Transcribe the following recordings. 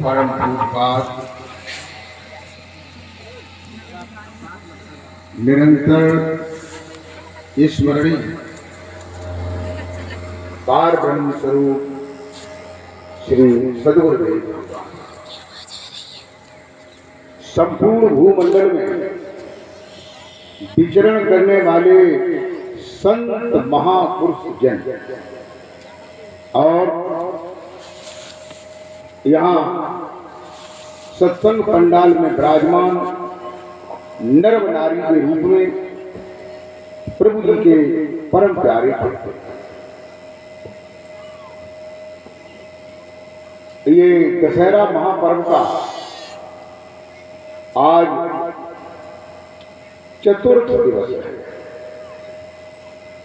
परम पूज्यपाद निरंतर स्मरणीय पार ब्रह्म स्वरूप श्री सद्गुरुदेव संपूर्ण भूमंडल में विचरण करने वाले संत महापुरुष जन और यहाँ सत्संग पंडाल में विराजमान नर नारी के रूप में प्रभु जी के परम प्यारे भक्त, ये दशहरा महापर्व का आज चतुर्थ दिवस है।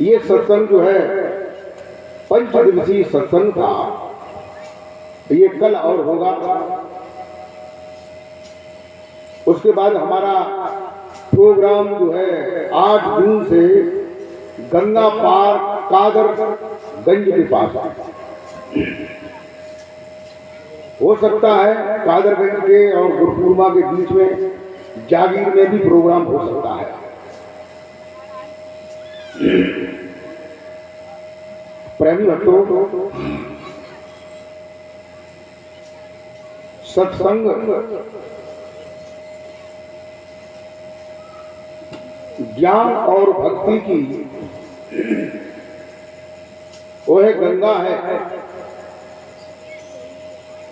ये सत्संग जो है पंच दिवसीय सत्संग था, ये कल और होगा। उसके बाद हमारा प्रोग्राम जो है 8 जून से गंगा पार कादरगंज के पास हो सकता है। कादरगंज के और गुरुपूर्णिमा के बीच में जागीर में भी प्रोग्राम हो सकता है। प्रेमी भक्तों, सत्संग ज्ञान और भक्ति की वह गंगा है।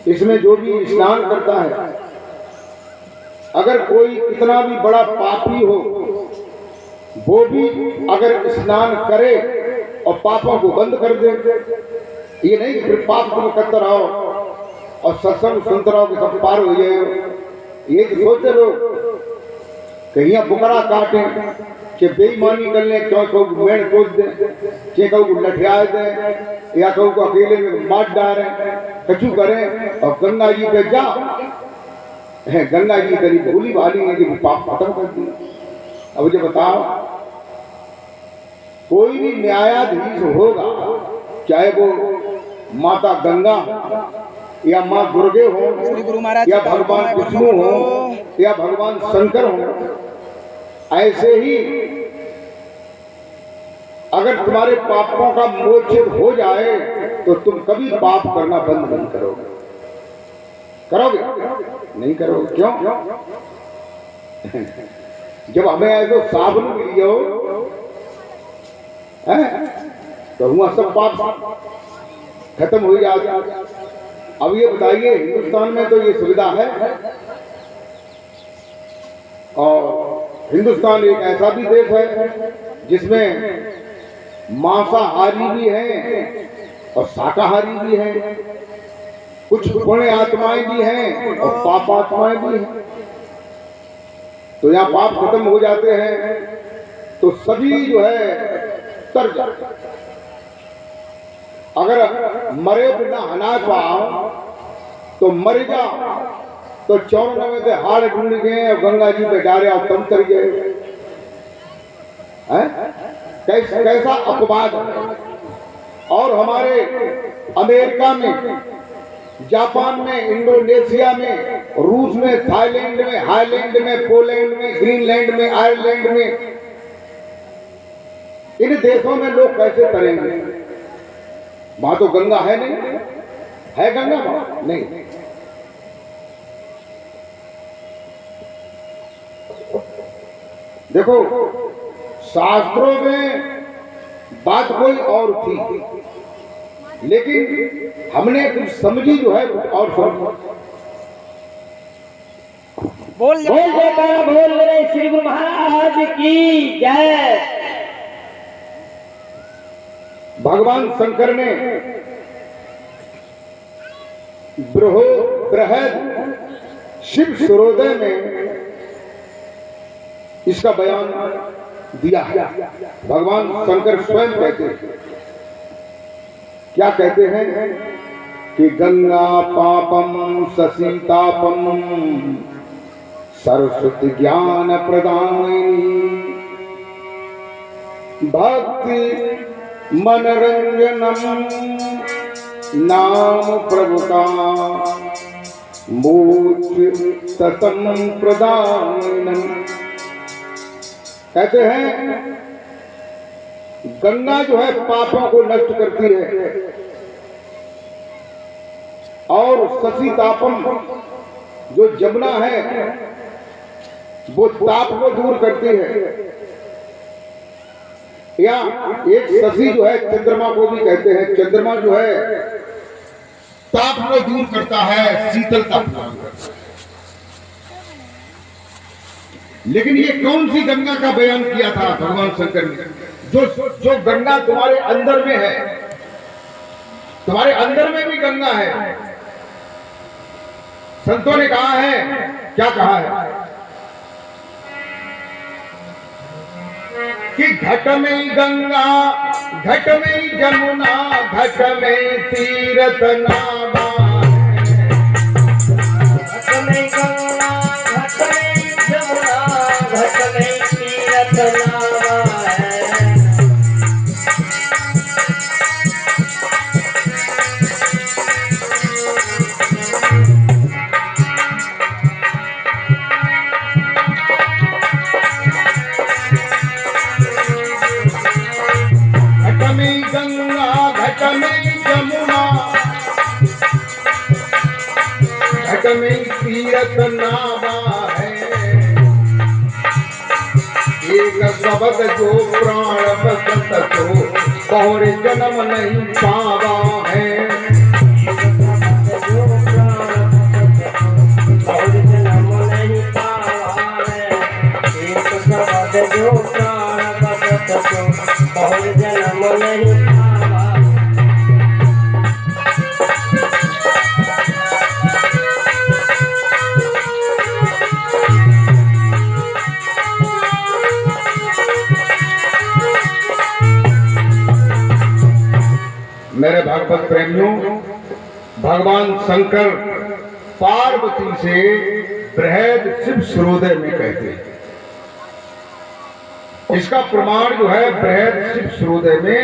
इसमें जो भी स्नान करता है, अगर कोई कितना भी बड़ा पापी हो, वो भी अगर स्नान करे और पापों को बंद कर दे, ये नहीं कि फिर पाप तुम करते रहो और सत्संग सुनते रहो कि सब पार हो जाए। ये सोचते लोग कहीं बुकरा काटे कि बेईमानी कर ले, क्यों कहूँ मेड़ कोच दे, क्या कहूँ लठिया दे, या कहूँ को अकेले में मार डाले, कछु करें और गंगा जी पे जा है। गंगा जी करी भूली भाली है कि पाप खत्म कर दिया। अब जो बताओ, कोई भी न्यायाधीश होगा, चाहे वो माता गंगा या माँ दुर्गे हो या भगवान विष्णु हो या भगवान शंकर हो, ऐसे ही अगर तुम्हारे पापों का मोचन हो जाए तो तुम कभी पाप करना बंद नहीं करोगे। करोगे? नहीं करोगे। क्यों? जब हमें ऐसे साबुन मिली हो तो हुआ सब पाप खत्म हो जाता। अब ये बताइए, हिंदुस्तान में तो ये सुविधा है, और हिंदुस्तान एक ऐसा भी देश है जिसमें मांसाहारी भी हैं और शाकाहारी भी हैं, कुछ पुण्य आत्माएं भी हैं और पाप आत्माएं भी हैं। तो यहाँ पाप खत्म हो जाते हैं तो सभी जो है तर जाते। अगर मरे बिना हना पाओ तो मर जा, तो 94 से हाड़ ढूंढ गए और गंगा जी पे डाले और तम तर गए। कैसा अपवाद है। और हमारे अमेरिका में, जापान में, इंडोनेशिया में, रूस में, थाईलैंड में, हाईलैंड में, पोलैंड में, ग्रीनलैंड में, आयरलैंड में, इन देशों में लोग कैसे करेंगे? वहां तो गंगा है नहीं, है गंगा वहां नहीं। देखो, शास्त्रों में बात कोई और थी, लेकिन हमने कुछ समझी जो है कुछ और समझ। बोल रहे श्री गुरु महाराज की जय। भगवान शंकर ने बृहद शिव सूर्योदय में इसका बयान दिया है। भगवान शंकर स्वयं कहते हैं, क्या कहते हैं कि गंगा पापम ससीतापम सरस्वती ज्ञान प्रदायिनी भक्ति मनरंजनम नाम प्रभु का मोक्षतम प्रदानम। कहते हैं गंगा जो है पापों को नष्ट करती है और ससीतापम जो जमुना है वो ताप को दूर करती है। या एक शशि जो है चंद्रमा को भी कहते हैं, चंद्रमा जो है ताप को दूर करता है, शीतलता प्रदान करता है। लेकिन ये कौन सी गंगा का बयान किया था भगवान शंकर ने? जो गंगा तुम्हारे अंदर में है, तुम्हारे अंदर में भी गंगा है। संतों ने कहा है, क्या कहा है कि घट में गंगा, घट में जमुना, घट में तीरथ नावा। घट में गंगा, घट में जमुना, घट में तीरथ नावा है। घट में तीरथ नावा है। एक शब्द जो प्राण बसत तो और जन्म नहीं पावा है। और जन्म नहीं पावा है। एक शब्द जो प्राण बसत तो और जन्म नहीं पावा। मेरे भागवत प्रेमियों, भगवान शंकर पार्वती से बृहद शिव सूर्योदय में कहते हैं। इसका प्रमाण जो है बृहद शिव सूर्योदय में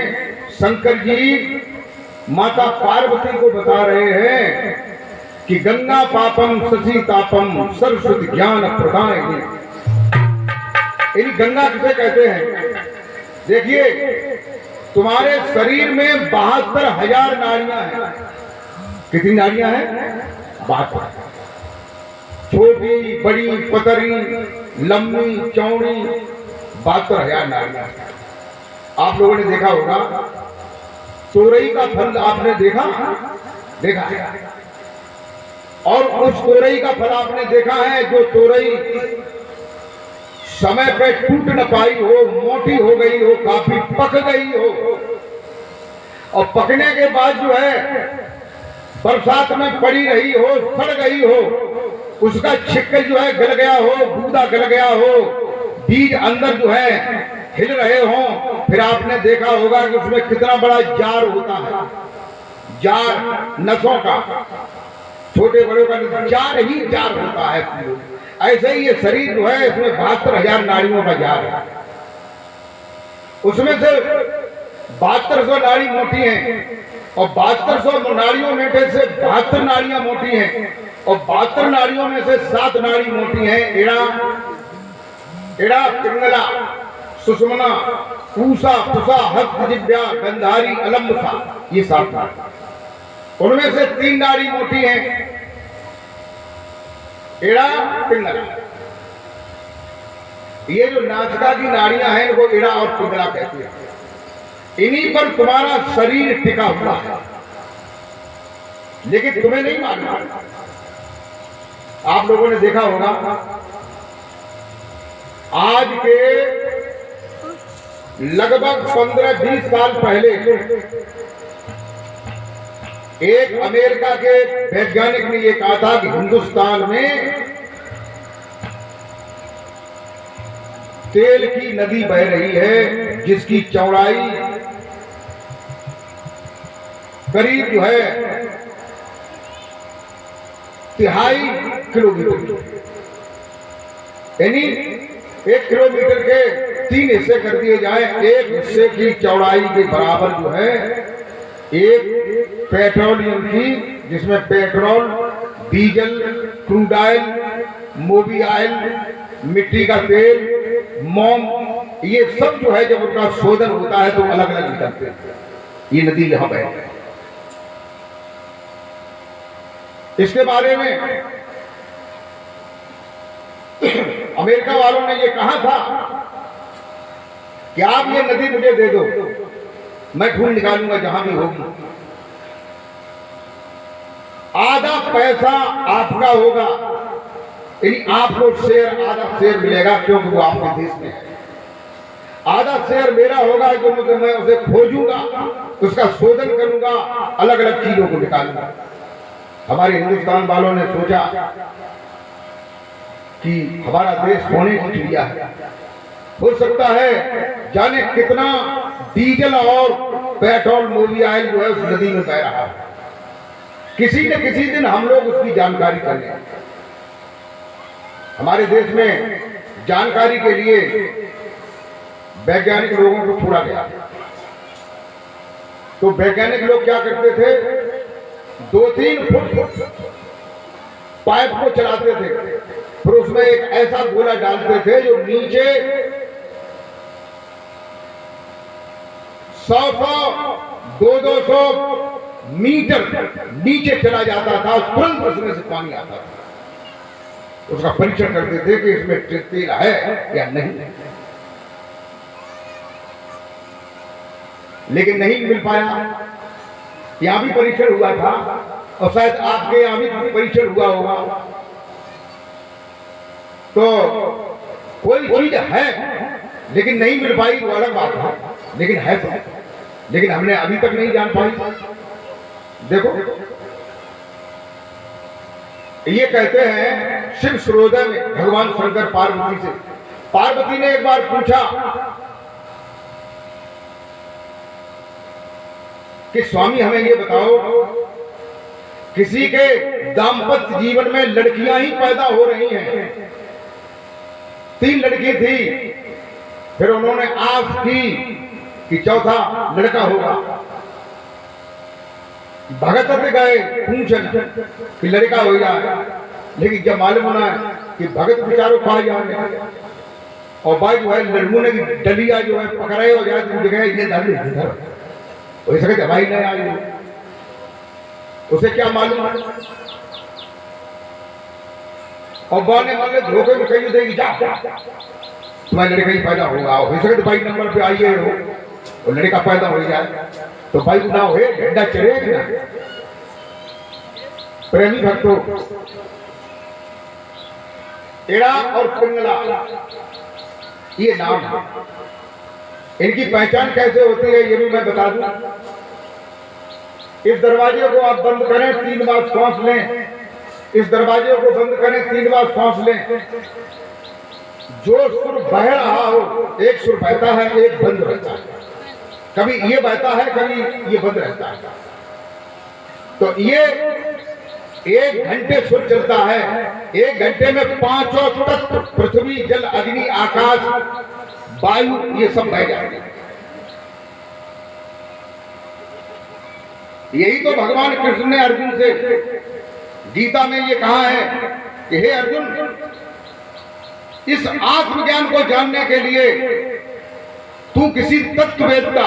शंकर जी माता पार्वती को बता रहे हैं कि गंगा पापम शशि तापम सरस्वती ज्ञान प्रदायिनी। इन गंगा किसे कहते हैं? देखिए, तुम्हारे शरीर में 72,000 नाड़ियां हैं। कितनी नाड़ियां हैं? 72। छोटी, बड़ी, पतरी, लंबी, चौड़ी, 72,000 नाड़ियां। आप लोगों ने देखा होगा, तोरई का फल आपने देखा? और उस तोरई का फल आपने देखा है जो तोरई समय पे टूट न पाई हो, मोटी हो गई हो, काफी पक गई हो, और पकने के बाद जो है बरसात में पड़ी रही हो, सड़ गई हो, उसका छिक्कल जो है गल गया हो, गूदा गल गया हो, बीज अंदर जो है हिल रहे हो, फिर आपने देखा होगा कि उसमें कितना बड़ा जार होता है। जार नसों का, छोटे बड़ों का जार ही जार होता है। ऐसे ही ये शरीर जो है इसमें 72,000 नाड़ियों का जार है। उसमें से 7200 नाड़ी मोटी हैं और 7200 नाड़ियों में से 72 नाड़ियां मोटी हैं और 72 नाड़ियों में से 7 नाड़ी मोटी हैं। एड़ा, पिंगला, सुषुम्ना, पूषा, पुषा, हस्त, जिह्वा, गंधारी, अलम्बसा, ये 7 नाड़ी। उनमें से 3 नाड़ी मोटी हैं, एड़ा, पिंगला। ये जो नासिका की नाड़ियां हैं इनको एड़ा और पिंगला कहते हैं। इन्हीं पर तुम्हारा शरीर टिका हुआ है, लेकिन तुम्हें नहीं मालूम। आप लोगों ने देखा होगा, आज के लगभग 15-20 साल पहले एक अमेरिका के वैज्ञानिक ने यह कहा था कि हिंदुस्तान में तेल की नदी बह रही है जिसकी चौड़ाई करीब जो है 3.5 किलोमीटर, यानी 1 किलोमीटर के 3 हिस्से कर दिए जाए। एक हिस्से की चौड़ाई के बराबर जो है एक पेट्रोलियम की, जिसमें petrol diesel, crude oil, mobil oil, मिट्टी का तेल, मोम, ये सब जो है जब उनका शोधन होता है तो अलग अलग निकलते हैं। ये नदी यहां बह है। इसके बारे में अमेरिका वालों ने ये कहा था कि आप ये नदी मुझे दे दो, मैं ढूंढ निकालूंगा जहां भी होगी। आधा पैसा आपका होगा, यानी आपको शेयर, आधा शेयर मिलेगा क्योंकि वो आपके देश में है। आधा शेयर मेरा होगा जो मैं उसे खोजूंगा, उसका शोधन करूंगा, अलग अलग चीजों को निकालूंगा। हमारे हिंदुस्तान वालों ने सोचा कि हमारा देश सोने की चिड़िया है, हो सकता है जाने कितना डीजल और पेट्रोल, मोबी ऑयल जो है उस नदी में बह रहा है। किसी न किसी दिन हम लोग उसकी जानकारी कर लें। हमारे देश में जानकारी के लिए वैज्ञानिक लोगों को छोड़ा गया। तो वैज्ञानिक लोग क्या करते थे, 2-3 फुट पाइप को चलाते थे, फिर उसमें एक ऐसा गोला डालते थे जो नीचे 100-100, 200-200 मीटर नीचे चला जाता था, तुरंत उसमें से पानी आता था। उसका परीक्षण करते थे कि इसमें तेल है या नहीं, लेकिन नहीं मिल पाया। यहां भी परीक्षण हुआ था और शायद आपके यहां भी परीक्षण हुआ होगा। तो कोई चीज है लेकिन नहीं मिल पाई वो अलग बात है, लेकिन है तो, लेकिन हमने अभी तक नहीं जान पाई। देखो, ये कहते हैं शिव सूर्योदय में भगवान शंकर पार्वती से, पार्वती ने एक बार पूछा कि स्वामी हमें ये बताओ, किसी के दाम्पत्य जीवन में लड़कियां ही पैदा हो रही हैं, 3 लड़की थी, फिर उन्होंने आस की कि चौथा लड़का होगा। भगत से गए पूछने कि लड़का हो जाए, लेकिन जब मालूम होना कि भगत बेचारों खा जाए और भाई जो है लड़मू ने डलिया जो है पकड़े हो जाए तो जगह ये इधर वैसे दवाई नहीं आई, उसे क्या मालूम है। और बा ने मान धोखे में कही देगी जा तुम्हारे लड़का ही पैदा होगा, हो सके तो भाई नंबर पे आइए हो और लड़का पैदा हो जाए तो भाई ना हो झंडा चढ़ेगा ना। प्रेमी भक्तों, एड़ा और पिंगला ये नाम है, इनकी पहचान कैसे होती है ये भी मैं बता दूं। इस दरवाजे को आप बंद करें, 3 बार सांस लें, इस दरवाजे को बंद करें, 3 बार सांस लें। जो सुर बह रहा हो, एक सुर बहता है, एक बंद रहता है, कभी ये बहता है, कभी ये बंद रहता है। तो ये 1 घंटे सुर चलता है, 1 घंटे में 5 तत्व पृथ्वी, जल, अग्नि, आकाश, वायु ये सब बह जाएंगे। यही तो भगवान कृष्ण ने अर्जुन से गीता में ये कहा है कि हे अर्जुन, इस आत्मज्ञान को जानने के लिए तू किसी तत्ववेत्ता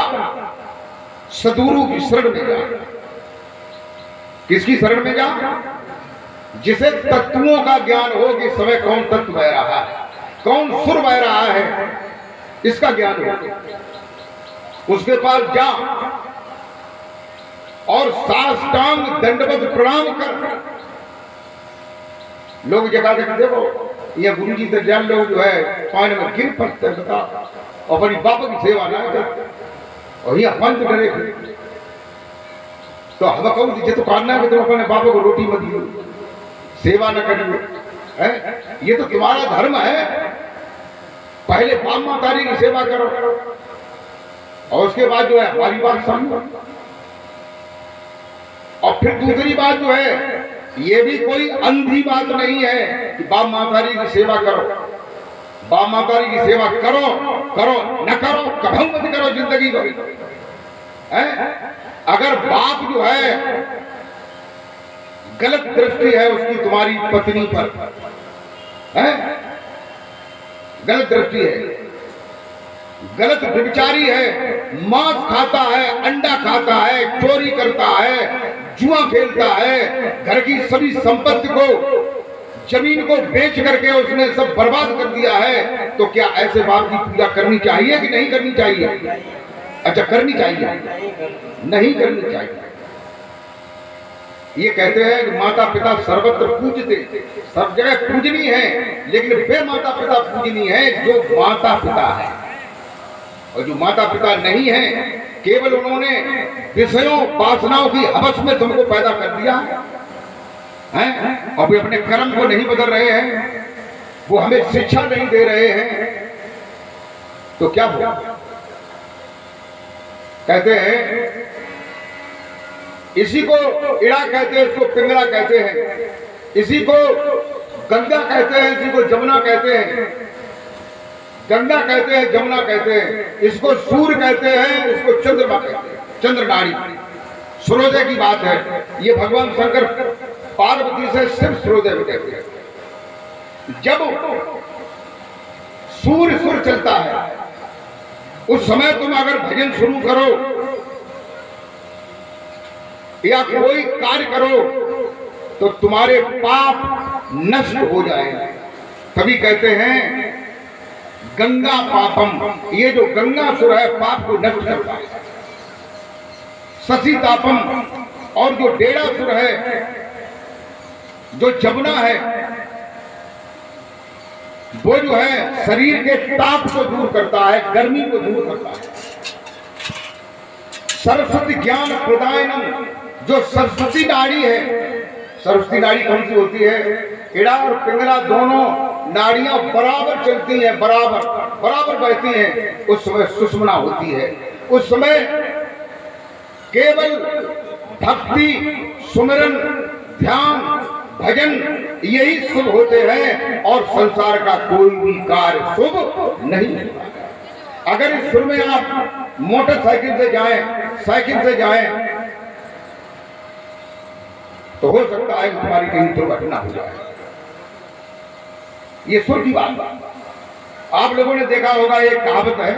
सद्गुरु की शरण में जा। किसकी शरण में जा? जिसे तत्वों का ज्ञान हो कि समय कौन तत्व बह रहा है, कौन सुर बह रहा है, इसका ज्ञान हो। उसके पास जा और साष्टांग दंडवत प्रणाम कर। लोग जगह जगह देखो ये गुरु जी से जान लोग जो है पानी में गिर पड़ते बता और अपनी बाबा की सेवा ना करते और ये बंद करे तो हम कहूँ जिसे तो करना है तुम अपने बाबा को रोटी मत दियो, सेवा न करिए, ये तो तुम्हारा धर्म है। पहले बाप मातारी की सेवा करो और उसके बाद जो है हमारी बात समझो। और फिर दूसरी बात जो है, ये भी कोई अंधी बात नहीं है कि बाप मातारी की सेवा करो, बाप मातारी की सेवा करो करो न करो कभी मत करो जिंदगी भर। अगर बाप जो है गलत दृष्टि है उसकी तुम्हारी पत्नी पर, है गलत दृष्टि है, गलत व्यभिचारी है, मांस खाता है, अंडा खाता है, चोरी करता है, जुआ खेलता है, घर की सभी संपत्ति को, जमीन को बेच करके उसने सब बर्बाद कर दिया है, तो क्या ऐसे बाप की पूजा करनी चाहिए कि नहीं करनी चाहिए? अच्छा करनी चाहिए, नहीं करनी चाहिए। ये कहते हैं कि माता पिता सर्वत्र पूजते, सब जगह पूजनी है, लेकिन वे माता पिता पूजनी है जो माता पिता है, और जो माता पिता नहीं है केवल उन्होंने विषयों वासनाओं की हवस में तुमको पैदा कर दिया है, और वे अपने कर्म को नहीं बदल रहे हैं, वो हमें शिक्षा नहीं दे रहे हैं, तो क्या हुआ? कहते हैं इसी को इड़ा कहते हैं, इसको पिंगला कहते हैं, इसी को गंगा कहते हैं, इसी को जमुना कहते हैं, गंगा कहते हैं, जमुना कहते हैं, इसको सूर्य कहते हैं, इसको चंद्रमा कहते हैं, चंद्रनाड़ी सूर्योदय की बात है। ये भगवान शंकर पार्वती से सिर्फ सूर्योदय में कहते हैं। जब सूर्य सुर चलता है उस समय तुम अगर भजन शुरू करो या कोई कार्य करो तो तुम्हारे पाप नष्ट हो जाएंगे। तभी कहते हैं गंगा पापम, ये जो गंगा सुर है पाप को नष्ट करता है। शशि तापम, और जो डेढ़ा सुर है, जो जमुना है, वो जो है शरीर के ताप को दूर करता है, गर्मी को दूर करता है। सरस्वती ज्ञान प्रदायनम, जो सरस्वती नाड़ी है, सरस्वती नाड़ी कौन सी होती है? इड़ा और पिंगला दोनों नाड़ियां बराबर चलती हैं, बराबर बहती हैं, उस समय सुषुम्ना होती है। उस समय केवल भक्ति, सुमिरन, ध्यान, भजन यही शुभ होते हैं, और संसार का कोई भी कार्य शुभ नहीं होता। अगर इस सुर में आप मोटरसाइकिल से जाएं, साइकिल से जाएं, तो हो सकता है कि तुम्हारी कहीं दुर्घटना हो जाए। ये सुर की बात। आप लोगों ने देखा होगा, एक कहावत है,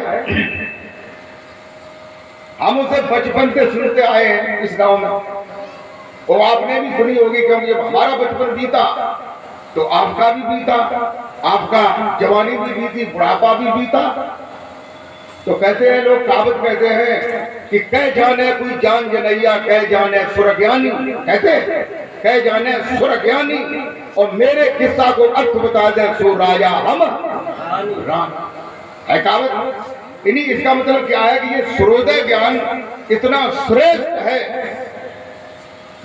हम उसे बचपन से सुनते आए हैं इस गांव में, और आपने भी सुनी होगी, क्योंकि जब हमारा बचपन बीता तो आपका भी बीता, आपका जवानी भी बीती, बुढ़ापा भी बीता। तो कहते हैं लोग, कहावत कहते हैं कि कह जाने कोई जान जनैया, कह जाने सुरज्ञानी, कहते कह जाने सुरज्ञानी, और मेरे किस्सा को अर्थ बता दे सो राजा हम राम, है कहावत। इन्हीं इसका मतलब क्या है कि ये सूर्योदय ज्ञान इतना श्रेष्ठ है,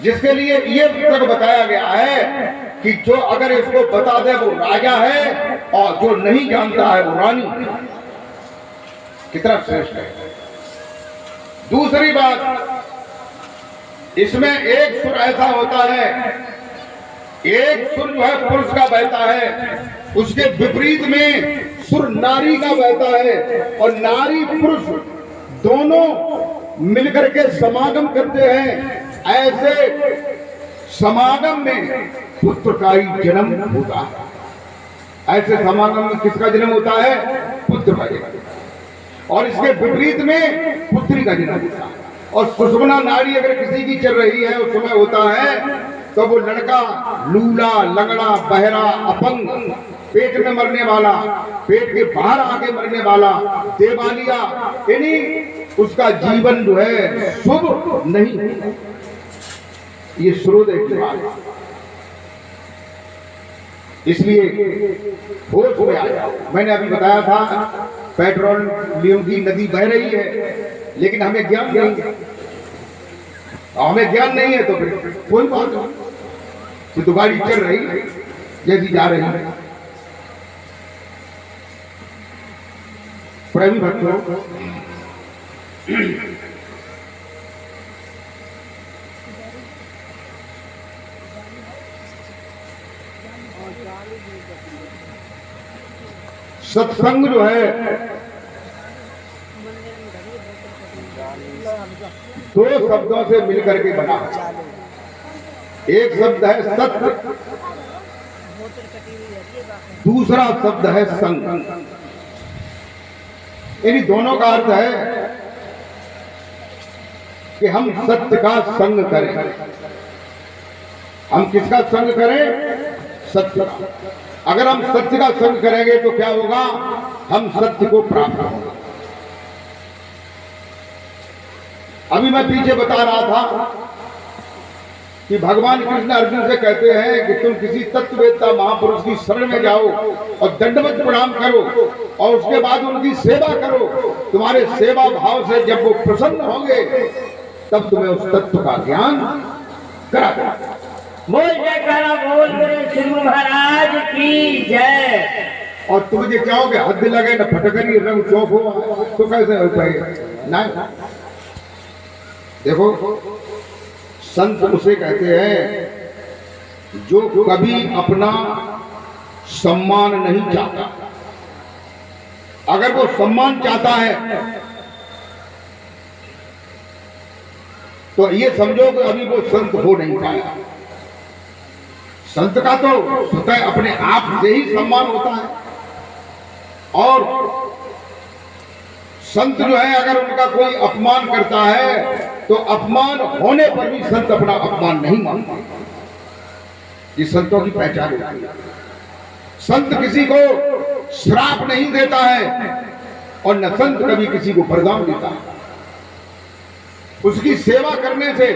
जिसके लिए ये तक बताया गया है कि जो अगर इसको बता दे वो राजा है, और जो नहीं जानता है वो रानी। कितना श्रेष्ठ है। दूसरी बात, इसमें एक सुर ऐसा होता है, एक सुर जो है पुरुष का बहता है, उसके विपरीत में सुर नारी का बहता है, और नारी पुरुष दोनों मिलकर के समागम करते हैं। ऐसे समागम में पुत्र का ही जन्म होता है। ऐसे समागम में किसका जन्म होता है? पुत्र का जन्म। और इसके विपरीत में पुत्री का जन्म होता है। और सुषुम्ना नाड़ी अगर किसी की चल रही है उस समय होता है तो वो लड़का लूला, लंगड़ा, बहरा, अपंग, पेट में मरने वाला, पेट के बाहर आके मरने वाला, देवालिया, यानी उसका जीवन जो है शुभ नहीं। ये सूर्योदय की बात है। इसलिए होश में आ जाओ। मैंने अभी बताया था पेट्रोलियम की नदी बह रही है, लेकिन हमें ज्ञान नहीं है। हमें ज्ञान नहीं है तो फिर कोई बात नहीं, तो गाड़ी चल रही है जैसी जा रही है। प्रेमी भक्तों, सत्संग जो है दो शब्दों से मिलकर के बना है। एक शब्द है सत्य, दूसरा शब्द है संग। यानी दोनों का अर्थ है कि हम सत्य का संग करें। हम किसका संग करें? सत्य का। अगर हम सत्य का संग करेंगे तो क्या होगा? हम सत्य को प्राप्त होंगे। अभी मैं पीछे बता रहा था कि भगवान कृष्ण अर्जुन से कहते हैं कि तुम किसी तत्ववेत्ता महापुरुष की शरण में जाओ और दंडवत प्रणाम करो और उसके बाद उनकी सेवा करो। तुम्हारे सेवा भाव से जब वो प्रसन्न होंगे तब तुम्हें उस तत्व का ज्ञान करा देंगे। बोल जयकारा बोल मेरे श्री महाराज की जय। और तुम ये चाहोगे हद लगे न फटकनी रंग चौक हो तो कैसे हो पाएगा? नहीं। देखो, संत उसे कहते हैं जो कभी अपना सम्मान नहीं चाहता। अगर वो सम्मान चाहता है तो ये समझो कि अभी वो संत हो नहीं पाया। संत का तो स्वतः अपने आप से ही सम्मान होता है। और संत जो है अगर उनका कोई अपमान करता है तो अपमान होने पर भी संत अपना अपमान नहीं मानता। ये संतों की पहचान होती है। संत किसी को श्राप नहीं देता है और न संत कभी किसी को वरदान देता है। उसकी सेवा करने से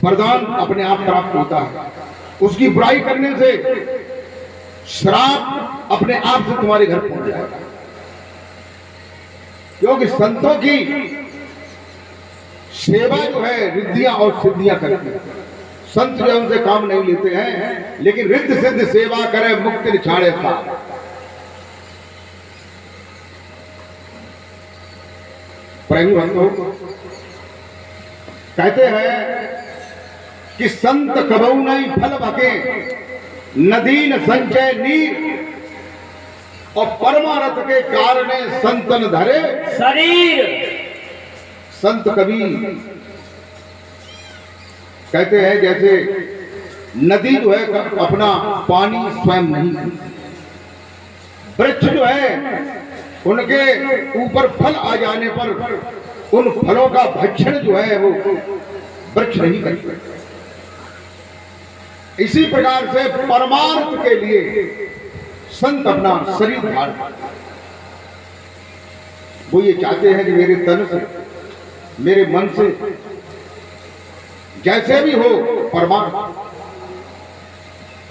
वरदान अपने आप प्राप्त होता है। उसकी बुराई करने से श्राप अपने आप से तुम्हारे घर पहुंच जाएगा। क्योंकि संतों की सेवा जो है रिद्धियां और सिद्धियां करती है। संत जो उनसे काम नहीं लेते हैं, लेकिन रिद्ध सिद्ध सेवा करे मुक्ति निछाड़े था। प्रेमी भक्तों, कहते हैं कि संत कबहू नहीं फल भके, नदी न संचय नीर, और परमारथ के कारणे संतन धरे शरीर। संत कभी कहते हैं जैसे नदी जो है अपना पानी स्वयं नहीं, वृक्ष जो है उनके ऊपर फल आ जाने पर उन फलों का भक्षण जो है वो वृक्ष नहीं करते। इसी प्रकार से परमार्थ के लिए संत अपना शरीर धारण करते हैं। वो ये चाहते हैं कि मेरे तन से, मेरे मन से, जैसे भी हो परमार्थ,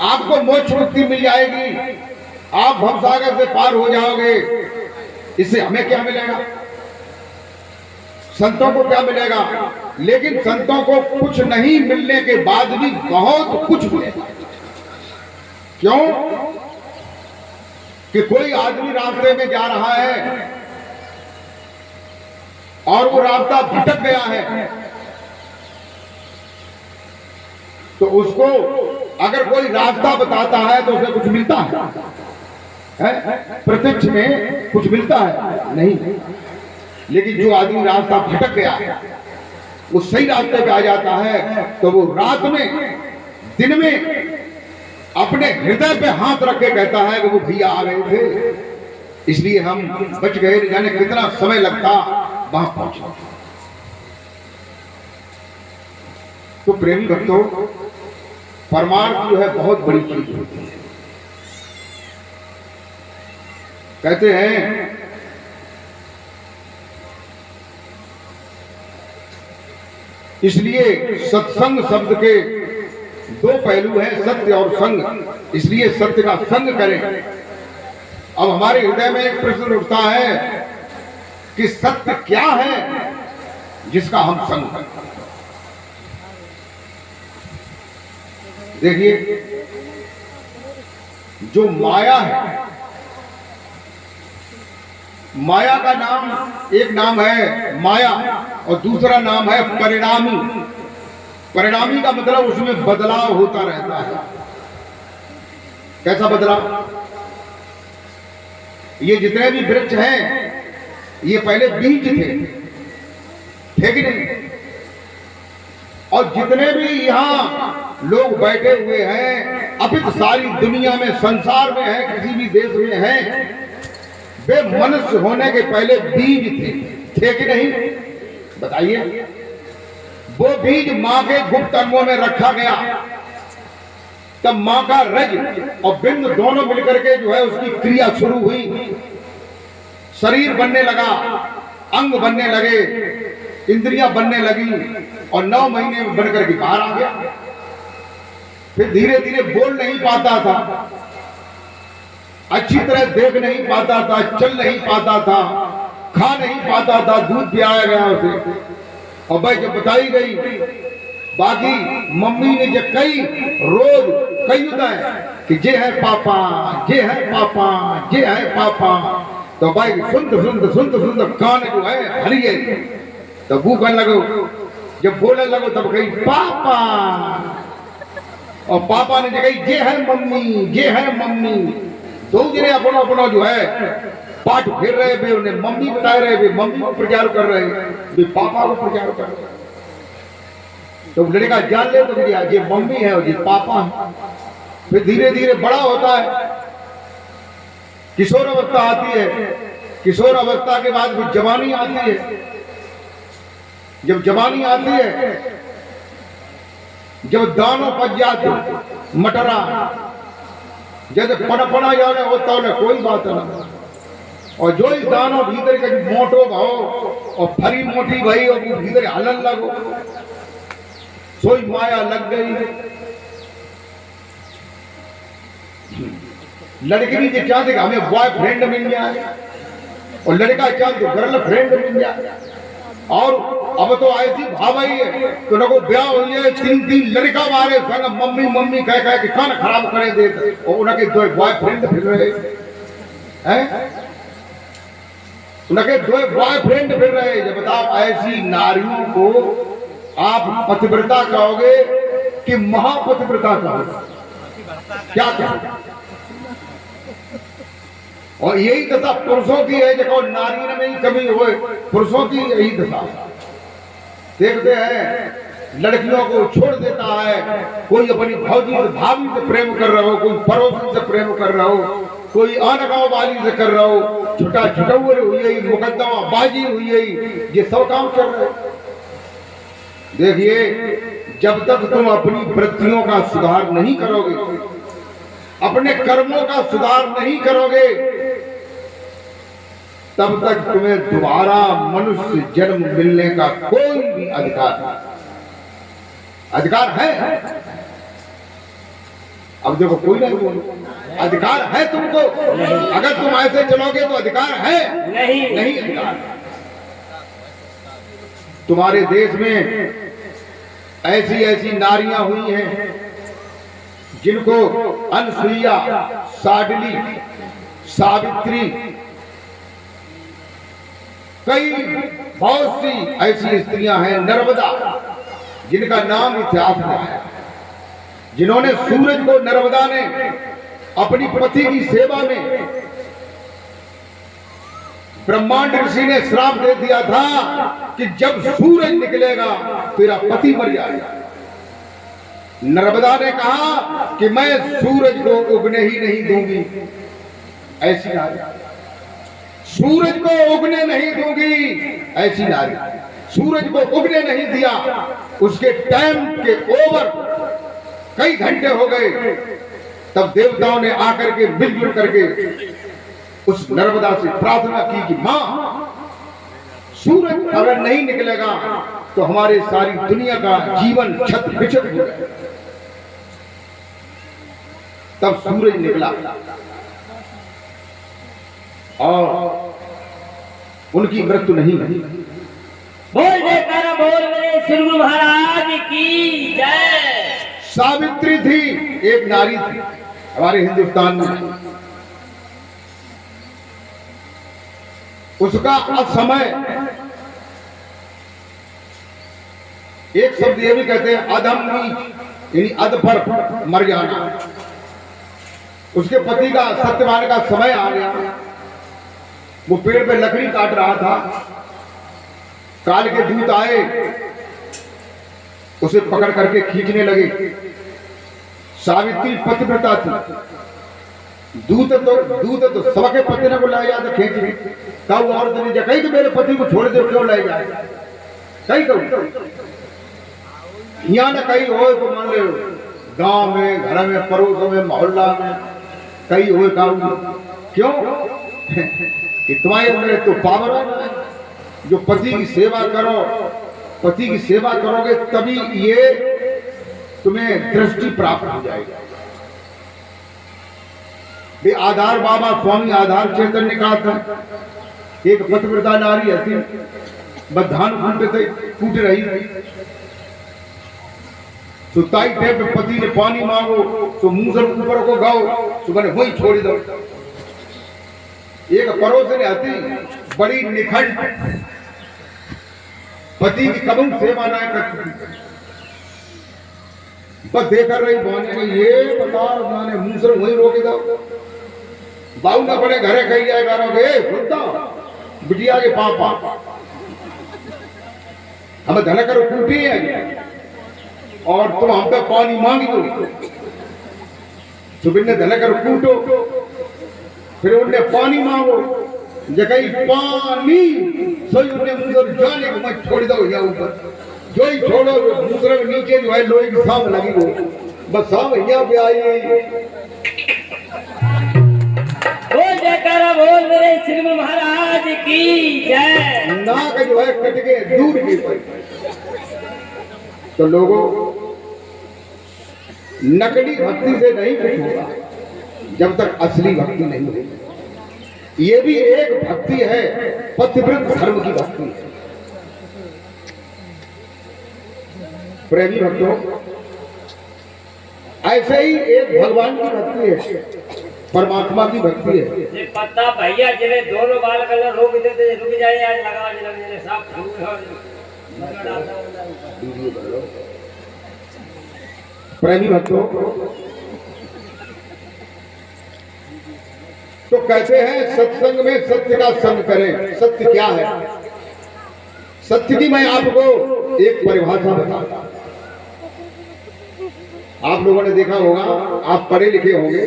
आपको मोक्ष मुक्ति मिल जाएगी, आप भवसागर से पार हो जाओगे। इससे हमें क्या मिलेगा? संतों को क्या मिलेगा? लेकिन संतों को कुछ नहीं मिलने के बाद भी बहुत कुछ मिलेगा। क्यों? कि कोई आदमी रास्ते में जा रहा है और वो रास्ता भटक गया है, तो उसको अगर कोई रास्ता बताता है तो उसे कुछ मिलता है? प्रत्यक्ष में कुछ मिलता है? नहीं। लेकिन जो आदमी रास्ता भटक गया है वो सही रास्ते पे आ जाता है, तो वो रात में, दिन में अपने हृदय पे हाथ रख के कहता है कि वो भैया आ गए थे, इसलिए हम बच गए। जाने कितना समय लगता वहां पहुंचना। तो प्रेमी भक्तों, परमार्थ जो है बहुत बड़ी चीज होती है। कहते हैं इसलिए सत्संग शब्द के दो पहलू हैं, सत्य और संग। इसलिए सत्य का संग करें। अब हमारे हृदय में एक प्रश्न उठता है कि सत्य क्या है जिसका हम संग करें? देखिए, जो माया है, माया का नाम, एक नाम है माया और दूसरा नाम है परिणामी। परिणामी का मतलब उसमें बदलाव होता रहता है। कैसा बदलाव? ये जितने भी वृक्ष हैं ये पहले बीज थे कि नहीं? और जितने भी यहाँ लोग बैठे हुए हैं, अभी तो सारी दुनिया में, संसार में है, किसी भी देश में है, वे मनुष्य होने के पहले बीज थे कि नहीं? बताइए। वो बीज माँ के गुप्त अंगों में रखा गया, तब माँ का रज और बिंद दोनों मिलकर के जो है उसकी क्रिया शुरू हुई, शरीर बनने लगा, अंग बनने लगे, इंद्रियां बनने लगी, और 9 महीने में बनकर के बाहर आ गया। फिर धीरे धीरे बोल नहीं पाता था, अच्छी तरह देख नहीं पाता था, चल नहीं पाता था, खा नहीं पाता था, दूध पिलाया गया उसे, और भाई जब बताई गई, बाकी मम्मी ने जब कई रोज कई होता है कि जे है पापा, जे है पापा, जे है पापा, तो भाई सुनते कान जो है हरी है, तो भूखने लगो, जब बोलने लगो तब कही पापा, और पापा ने कही जे है मम्मी, जे है मम्मी। दो जने अपना अपना जो है पाठ फेर रहे थे, उन्हें मम्मी बता रहे थे, मम्मी को प्रचार कर रहे थे, पापा को प्रचार कर रहे। तो लड़का जान ले तो ये मम्मी है और ये पापा है। फिर धीरे धीरे बड़ा होता है, किशोर अवस्था आती है, किशोर अवस्था के बाद फिर जवानी आती है। जब जवानी आती है, जब दानों पच जाते मटरा, जैसे पनपना जाने होता है कोई बात नहीं, और जो इस दानों भीतर के मोटो भाव और फरी मोटी भाई और भीतर हलन लगो, सोई माया लग गई। लड़की ने चाहते कि हमें बॉयफ्रेंड मिल जाए, और लड़का चाहते गर्ल फ्रेंड मिल जाए, और अब तो ऐसी भावई है तो लोगों ब्याह हो जाए, 3 लड़का मारे संग मम्मी मम्मी कह कह के कान खराब करे देते, और उनके 2 बॉयफ्रेंड फिर रहे हैं, उनके 2 बॉयफ्रेंड फिर रहे। जब बताओ ऐसी नारियों को आप पतिव्रता कहोगे कि महापतिव्रता कहोगे? क्या कहोगे? और यही दशा पुरुषों की है, देखो नारी में ही कभी हुए, पुरुषों की यही दशा। देखते हैं लड़कियों को छोड़ देता है, कोई अपनी भौजी से भाभी से प्रेम कर रहा हो, कोई पड़ोसी से प्रेम कर रहा हो, कोई आनगांव वाली से कर रहा हो, छोटा छुटौर हुई, मुकदमा बाजी हुई, ये सब काम चल रहे। देखिए, जब तक तुम अपनी वृत्तियों का सुधार नहीं करोगे, अपने कर्मों का सुधार नहीं करोगे, तब तक तुम्हें दोबारा मनुष्य जन्म मिलने का कोई भी अधिकार है? अब देखो कोई नहीं बोले अधिकार है तुमको, अगर तुम ऐसे चलोगे तो अधिकार है नहीं अधिकार। तुम्हारे देश में ऐसी ऐसी नारियां हुई हैं जिनको अनसुईया, साडली, सावित्री, कई बहुत सी ऐसी स्त्रियां हैं, नर्मदा जिनका नाम इतिहास में है, जिन्होंने सूरज को, नर्मदा ने अपनी पति की सेवा में, ब्रह्मांड ऋषि ने श्राप दे दिया था कि जब सूरज निकलेगा तेरा पति मर जाएगा। नर्मदा ने कहा कि मैं सूरज को उगने ही नहीं दूंगी, ऐसी नारी, सूरज को उगने नहीं दूंगी, ऐसी नारी, सूरज को उगने नहीं दिया। उसके टाइम के ओवर कई घंटे हो गए, तब देवताओं ने आकर के मिलजुल करके उस नर्मदा से प्रार्थना की कि मां, सूरज अगर नहीं निकलेगा तो हमारे सारी दुनिया का जीवन छत बिछत हो जाएगा। तब सूरज निकला और उनकी मृत्यु नहीं हुई। बोल जयकारा बोल रहे श्री गुरु महाराज की जय। सावित्री थी, एक नारी थी हमारे हिंदुस्तान में। उसका असमय, एक शब्द ये भी कहते हैं अधम नीच, यानी अधपर मर जाना। उसके पति का, सत्यवान का समय आ गया, वो पेड़ पे लकड़ी काट रहा था, काल के दूत आए, उसे पकड़ करके खींचने लगे। सावित्री पतिव्रता थी, दूत तो सबके पति ने को लाया जाता खींचने का। वो औरत ने कही कि मेरे पति को छोड़ दे, क्यों लाए जाए, कहीं कहूँ यहाँ ना कहीं हो तो मान लो गांव में, घर में, पड़ोस में, मोहल्ला में कहीं हो क्यों कि तुम्हारे अंदर तो पावर है जो पति की सेवा करो, पति की सेवा करोगे तभी ये तुम्हें दृष्टि प्राप्त हो जाएगी। आधार बाबा स्वामी आधार चैतन्य का था, एक पतिव्रता नारी हती, बधान कूट रही तो ताई टेप पति ने पानी मांगो तो मुंह से ऊपर को गाओ तो मैंने वही छोड़ दो। एक पड़ोस ने हती बड़ी निखंड, पति की कबू सेवा ना करती, बस देकर रही बहने ये बता मैंने मुंह से वही रोके दो। बाबू ना बड़े घरे कही जाएगा बिटिया के पापा हमें धन कर कूटी है और तुम हम पे पानी मांगी दो। सुबिन ने धन कर कूटो, फिर उनने पानी मांगो, जगह पानी सोई उन्हें मुझे जाने को मैं छोड़ दो या ऊपर जो ही छोड़ो दूसरे में नीचे जो है लोहे की सांप लगी हो, बस सांप यहाँ पे आई। बोल रहे श्री महाराज की जय। नाक जो है कट के दूर की पड़ी। तो लोगों नकली भक्ति से नहीं कुछ होगा जब तक असली भक्ति नहीं होगी। ये भी एक भक्ति है, पतिव्रत धर्म की भक्ति है। प्रेमी भक्तों, ऐसे ही एक भगवान की भक्ति है, परमात्मा की भक्ति है। ये पता भैया जिन्हें दोनों बाल कलर रोक देते रुक जाए आज लगा जिन्हें सब प्रेमी भक्तों, तो कहते हैं सत्संग में सत्य का संग करें। सत्य क्या है? सत्य की मैं आपको एक परिभाषा बताता हूं। आप लोगों ने देखा होगा, आप पढ़े लिखे होंगे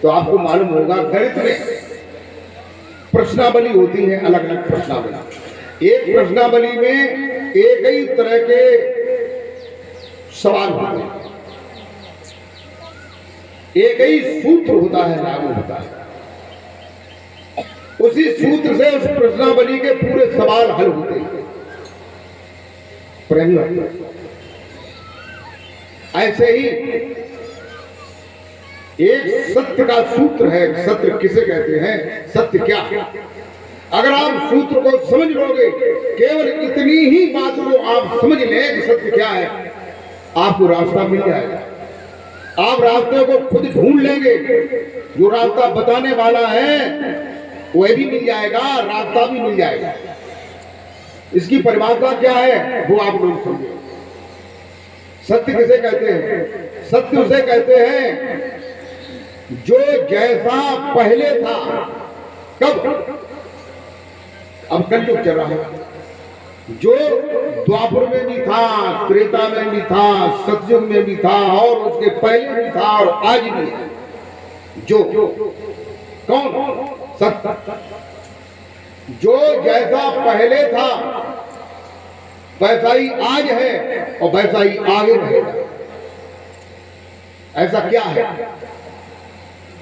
तो आपको मालूम होगा गणित में प्रश्नावली होती है, अलग अलग प्रश्नावली। एक प्रश्नावली में एक ही तरह के सवाल होते हैं, एक ही सूत्र होता है, लागू होता है। उसी सूत्र से उस प्रश्नावली के पूरे सवाल हल होते हैं। ऐसे ही एक सत्य का सूत्र है। सत्य किसे कहते हैं? सत्य क्या? अगर आप सूत्र को समझ लोगे, केवल इतनी ही बात को आप समझ लें कि सत्य क्या है, आपको रास्ता मिल जाएगा। आप रास्ते को खुद ढूंढ लेंगे, जो रास्ता बताने वाला है वह भी मिल जाएगा, रास्ता भी मिल जाएगा। इसकी परिभाषा क्या है वो आप लोग समझे। सत्य किसे कहते हैं? सत्य उसे कहते हैं जो जैसा पहले था। कब? अब कलयुग चल रहा है, जो द्वापर में भी था, त्रेता में भी था, सतयुग में भी था और उसके पहले भी था और आज भी है। जो कौन? सत्य। जो जैसा पहले था वैसा ही आज है और वैसा ही आगे रहेगा। ऐसा क्या है?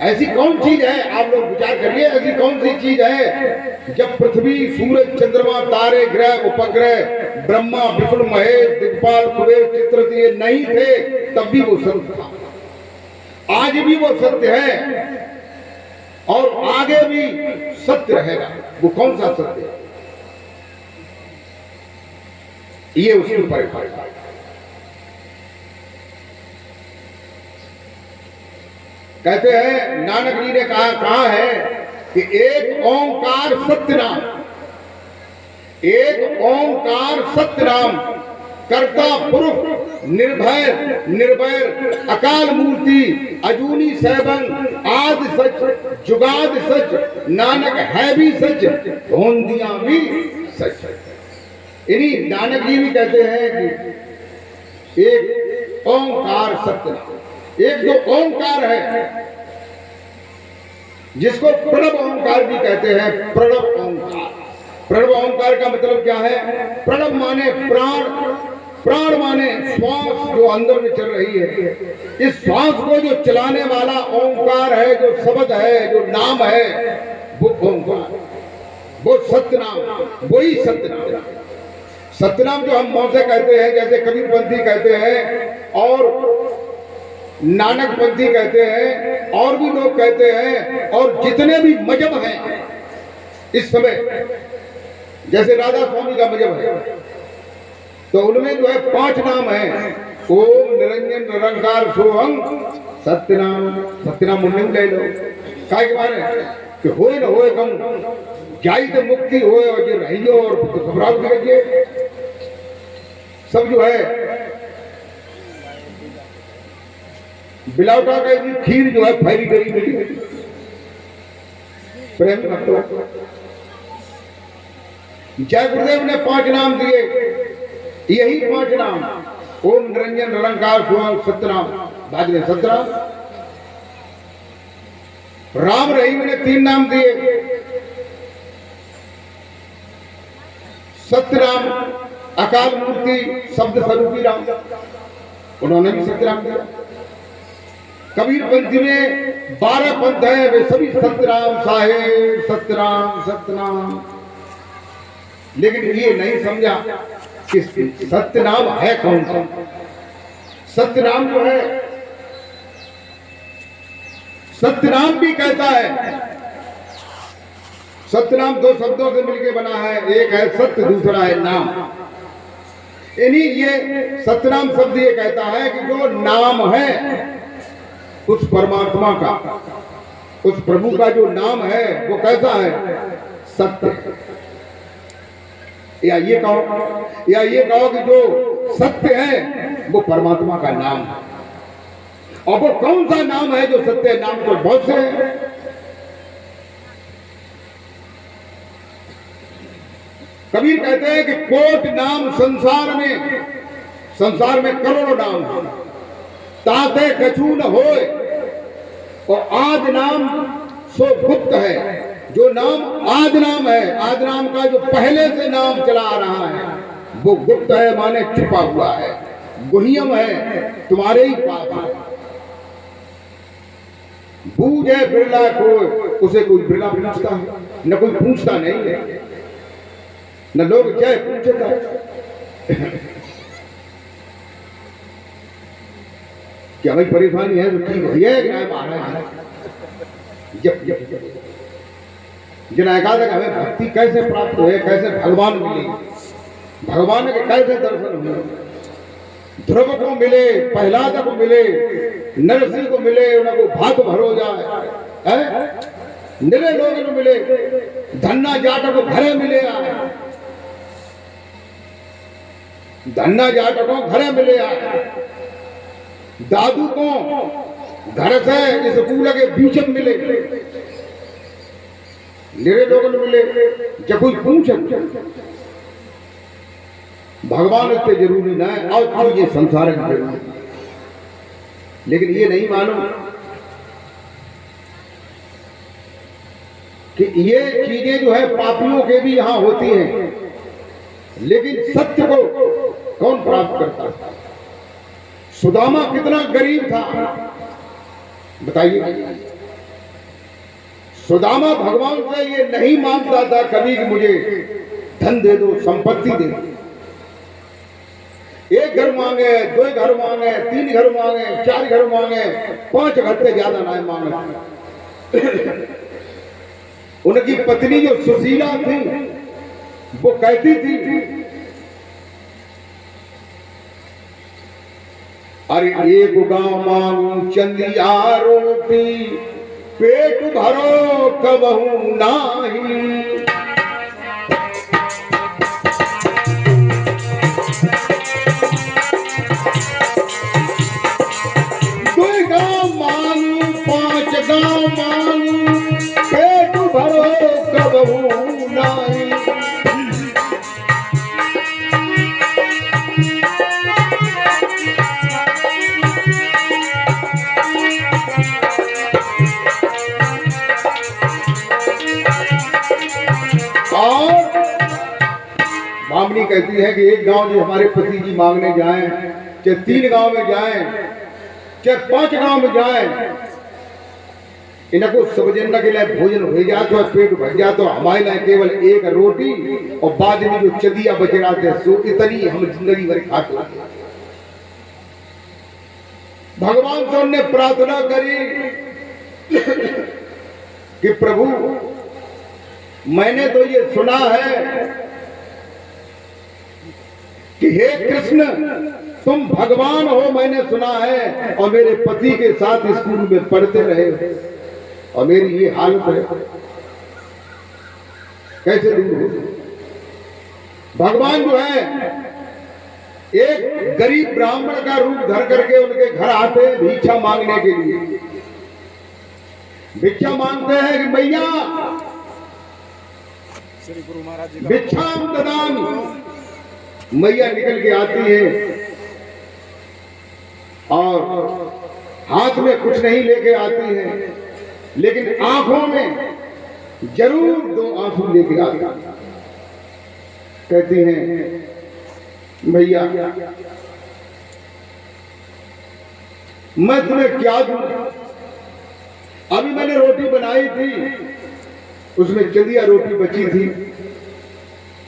ऐसी कौन चीज है? आप लोग विचार करिए, ऐसी कौन सी चीज है जब पृथ्वी, सूरज, चंद्रमा, तारे, ग्रह, उपग्रह, ब्रह्मा, विष्णु, महेश, दिक्पाल, कुबेर, चित्ररथ ये नहीं थे तब भी वो सत्य था। आज भी वो सत्य है और आगे भी सत्य रहेगा। वो कौन सा सत्य है? ये उसकी परिभाषा है। कहते हैं, नानक जी ने कहा है कि एक ओंकार सत्य नाम, एक ओंकार सत्य नाम, कर्ता पुरुष निर्भय निर्वैर अकाल मूर्ति अजूनी सैबन आदि सच जुगाद सच नानक है भी सच होंदिया भी सच। इन्हीं नानक जी भी कहते हैं कि एक ओंकार सत्यनाम। एक जो ओंकार है जिसको प्रणव ओंकार भी कहते हैं, प्रणव ओंकार। प्रणव ओंकार का मतलब क्या है? प्रणव माने प्राण, प्राण माने श्वास जो अंदर में चल रही है। इस श्वास को जो चलाने वाला ओंकार है, जो शब्द है, जो नाम है, वो ओंकार, वो सत्यनाम, वही सत्यनाम। सत्यनाम जो हम मौन से कहते हैं, जैसे कबीरपंथी कहते हैं और नानक पंथी कहते हैं और भी लोग कहते हैं, और जितने भी मजहब हैं इस समय, जैसे राधा स्वामी का मजहब है, तो उनमें जो है 5 नाम है। ओम निरंजन निरंकार सोहम सत्यनाम। सत्यनाम मुन्ने ले लो काय के बारे कि होए न होए कम जाई तो मुक्ति होए, और जो रहियो और तो घबराहट भी सब जो है। बिलावटा का खीर जो है फैरी गरी मिली प्रेम मतलब। जय गुरुदेव ने 5 नाम दिए, यही 5 नाम, ओम निरंजन निरंकार सोहम सत्यनाम, बाद में सत्यनाम। राम रहीम ने 3 नाम दिए, सत्यनाम, अकाल मूर्ति, शब्द स्वरूपी राम, उन्होंने भी सत्यनाम दिया। कबीर पंथी में 12 पंथ है, वे सभी सत्यनाम साहेब, सत्यनाम सत्यनाम। लेकिन ये नहीं समझा कि सत्यनाम है कौन सा। सत्यनाम जो है, सत्यनाम भी कहता है। सत्यनाम 2 शब्दों से मिलकर बना है, एक है सत्य, दूसरा है नाम। यानी ये सत्यनाम शब्द ये कहता है कि जो नाम है उस परमात्मा का, उस प्रभु का जो नाम है वो कैसा है? सत्य। या ये कहो कि जो सत्य है वो परमात्मा का नाम है। और वो कौन सा नाम है जो सत्य है? नाम तो बहुत से हैं। कबीर कहते हैं कि कोट नाम संसार में करोड़ों नाम है, ताते कछु न होए, और आज नाम सो गुप्त है। जो नाम आद नाम है, आद नाम का जो पहले से नाम चला आ रहा है वो गुप्त है, माने छुपा हुआ है, गुह्यम है, तुम्हारे ही पास है। बूझ है बिरला कोई, उसे कोई बिरला पूछता है न, कोई पूछता नहीं है, न लोग जय पूछता। क्या भाई परेशानी है तो ठीक है, जब जिन्हें एकादश हमें भक्ति कैसे प्राप्त हुए, कैसे भगवान मिले, भगवान के कैसे दर्शन हुए, ध्रुव को मिले, प्रहलाद को मिले, नरसिंह को मिले, उनको भात भरो जाए, निरे लोग को मिले, धन्ना जाट को घरे मिले आए, धन्ना जाट को घरे मिले आए, दादू को घर से स्कूल के बीच में मिले, निरे लोगों को मिले। जब कोई पूछे भगवान इससे जरूरी ना है, और ये संसार है, लेकिन ये नहीं मालूम कि ये चीजें जो है पापियों के भी यहां होती हैं, लेकिन सत्य को कौन प्राप्त करता है? सुदामा कितना गरीब था बताइए। सुदामा भगवान से ये नहीं मांगता था कभी कि मुझे धन दे दो, संपत्ति दे दो। 1 घर मांगे, 2 घर मांगे, 3 घर मांगे, 4 घर मांगे, 5 घर से ज्यादा नहीं मांगे। उनकी पत्नी जो सुशीला थी वो कहती थी, अरे 1 गांव मांगू चंदिया रोटी, पेट भरो कबहू नाही। कहती है कि एक गांव जो हमारे पति जी मांगने जाएं, चाहे 3 गांव में जाएं, चाहे 5 गांव में जाएं, इनको सब जन के लिए भोजन हो जाए तो पेट भर जाए, तो हमारे लिए केवल एक रोटी और बाद में जो चदिया बच रहा सो इतनी हम जिंदगी भर खाते हैं। भगवान से उन्होंने प्रार्थना करी कि प्रभु मैंने तो ये सुना है कि हे कृष्ण तुम भगवान हो, मैंने सुना है, और मेरे पति के साथ स्कूल में पढ़ते रहे और मेरी ये हालत है, कैसे दूर हो? भगवान जो है एक गरीब ब्राह्मण का रूप धर करके उनके घर आते हैं भिक्षा मांगने के लिए। भिक्षा मांगते हैं कि भैया भिक्षाम ददामि। मैया निकल के आती है और हाथ में कुछ नहीं लेके आती है, लेकिन आंखों में जरूर 2 आंसू लेके आती है। कहती हैं भैया मैं तुम्हें क्या दूं? अभी मैंने रोटी बनाई थी, उसमें चंदिया रोटी बची थी,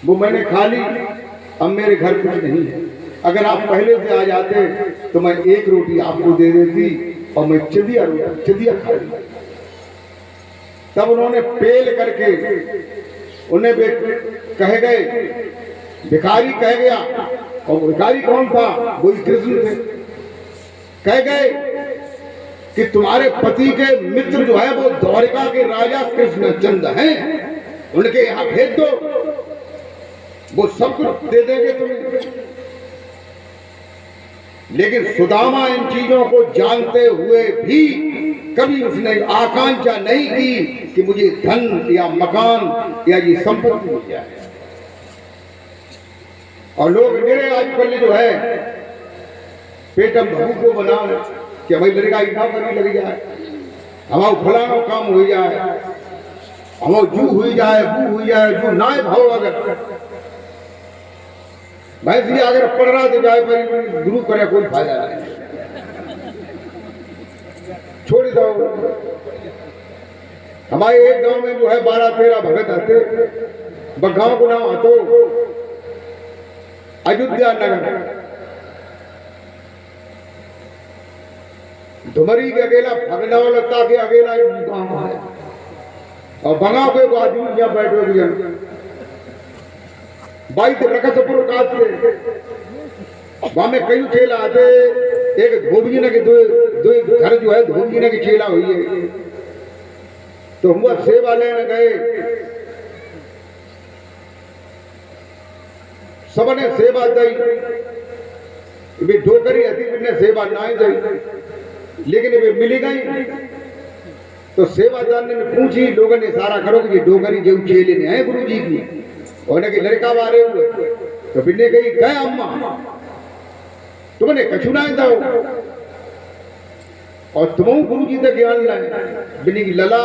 वो मैंने खा ली, अब मेरे घर कुछ नहीं है। अगर आप पहले से आ जाते तो मैं 1 रोटी आपको दे देती और मैं चंदिया खा ली। तब उन्होंने पेल करके उन्हें कह गए, भिखारी कह गया, और भिखारी कौन था? वही कृष्ण थे। कह गए कि तुम्हारे पति के मित्र जो है वो द्वारिका के राजा कृष्णचंद हैं, उनके यहाँ भेज दो, वो सब कुछ दे देंगे तुम्हें। लेकिन सुदामा इन चीजों को जानते हुए भी कभी उसने आकांक्षा नहीं की कि मुझे धन या मकान या ये संपत्ति मिल जाए। और लोग मेरे आजकल जो है पेटम भूख को बनाओ कि भाई मेरे का इतना करने लग जाए, हमारा फलाना काम हो जाए, हमारा जू हुई जाए, बू हुई जाए, जो ना भाव अगर भैंसी अगर पड़ रहा तो जाए पर गुरु करे कोई फायदा नहीं, छोड़ दो। हमारे एक गांव में जो है 12-13 भगत आते, गांव को नाम आतो अयोध्या नगर। धुमरी के अकेला भगना लगता के अकेला गांव है, और बंगा के आदमी यहाँ बैठे हुए 22 रकतपुर काटते वहां में कई चेला आते। एक धोबी ने के दो घर जो है धोबी ने की चेला हुई है, तो हुआ सेवा लेने गए, सबने सेवा दी, वे डोकरी हती ने सेवा ना दी, लेकिन वे मिली गई। तो सेवादार ने पूछी, लोगों ने इशारा करो कि ये डोकरी जो चेले ने है गुरु जी की, उन्हें कि लड़का मारे हुए, तो बिन्ने कही गए अम्मा तुमने कछु ना दो, और तुम गुरु जी से ज्ञान लाए। बिन्नी की लला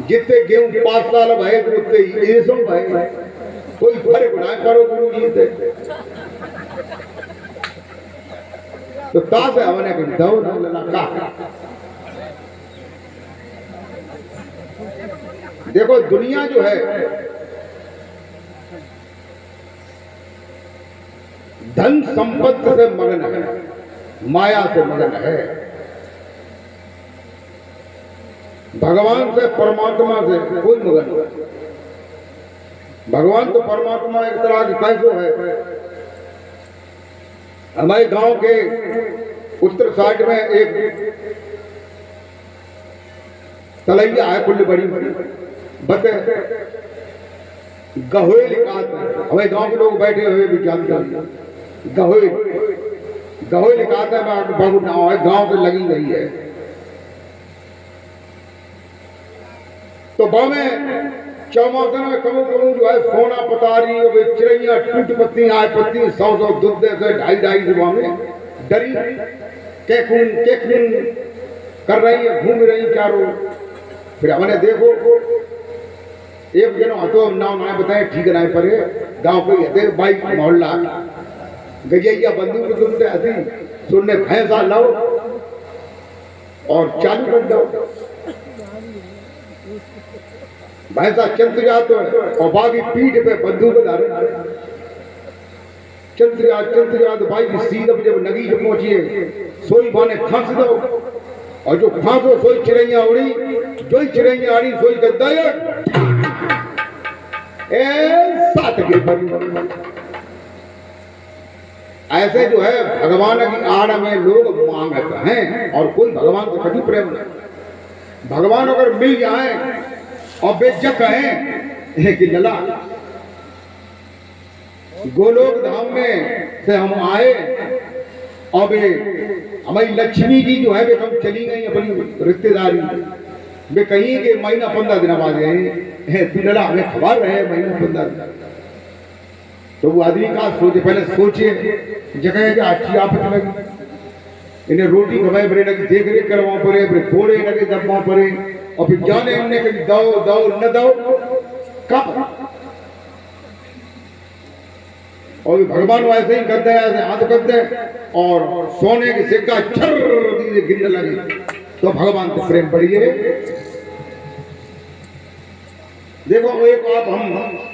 जितने गेहूं 5 साल भाई उतने ये सब भाई, कोई फर्क ना करो गुरु जी से। तो तासे हमने कि दो ना लला का। देखो दुनिया जो है धन संपत्ति से मगन है, माया से मगन है। भगवान से परमात्मा से कोई मगन नहीं। भगवान तो परमात्मा एक तरह की कैसो है। हमारे गांव के उत्तर साइड में एक तलैया है, खुली बड़ी बड़ी बते गहोई लिखा है। हमारे गांव के लोग बैठे हुए भी जानते हैं, गहोई लिखा है, बाबू नाव है, गांव से लगी गई है। तो गांव में चौमासन में कमू कमू जो है सोना पतारी चिड़ैया टूट पत्ती आए पत्ती 100 दूध दे से 2.5 सुबह में डरी केकून कर रही है, घूम रही चारों। फिर हमने देखो एक जनो हतो नाम ना बताए ठीक ना परे गांव कोई हते बाइक मोहल्ला गजैया बंदूक सुनते हती सुनने भैंसा लाओ और चालू कर दो भैंसा चंद जातो है और बागी पीठ पे बंदूक डाले चंद्रयाद भाई की सीध जब नगी जब पहुंचिए सोई बाने खांस दो और जो खांसो सोई चिड़ैया उड़ी जो ही चिड़ैया आड़ी सोई गद्दाया सात के बनी ऐसे जो है भगवान की आड़ में लोग मांगते हैं और कोई भगवान को कभी प्रेम नहीं। भगवान अगर मिल जाए और बेचक है कि लला गोलोक धाम में से हम आए और हमारी लक्ष्मी जी जो है वे हम चली गई अपनी रिश्तेदारी वे कहीं के महीना 15 दिन बाद गए तू लला हमें खबर रहे महीना 15 दिन तो वो आदमी का सोचे पहले सोचे जगह के अच्छी आपत लगी इन्हें रोटी खवाए बड़े लगे देख रेख करवा पड़े बड़े घोड़े लगे दबा पड़े और फिर जाने इन्हें कभी दो दो न दो कब और भगवान वैसे ही करते हैं ऐसे हाथ करते और सोने के सिक्का छर गिरने लगे तो भगवान को प्रेम बढ़िए। देखो एक आप हम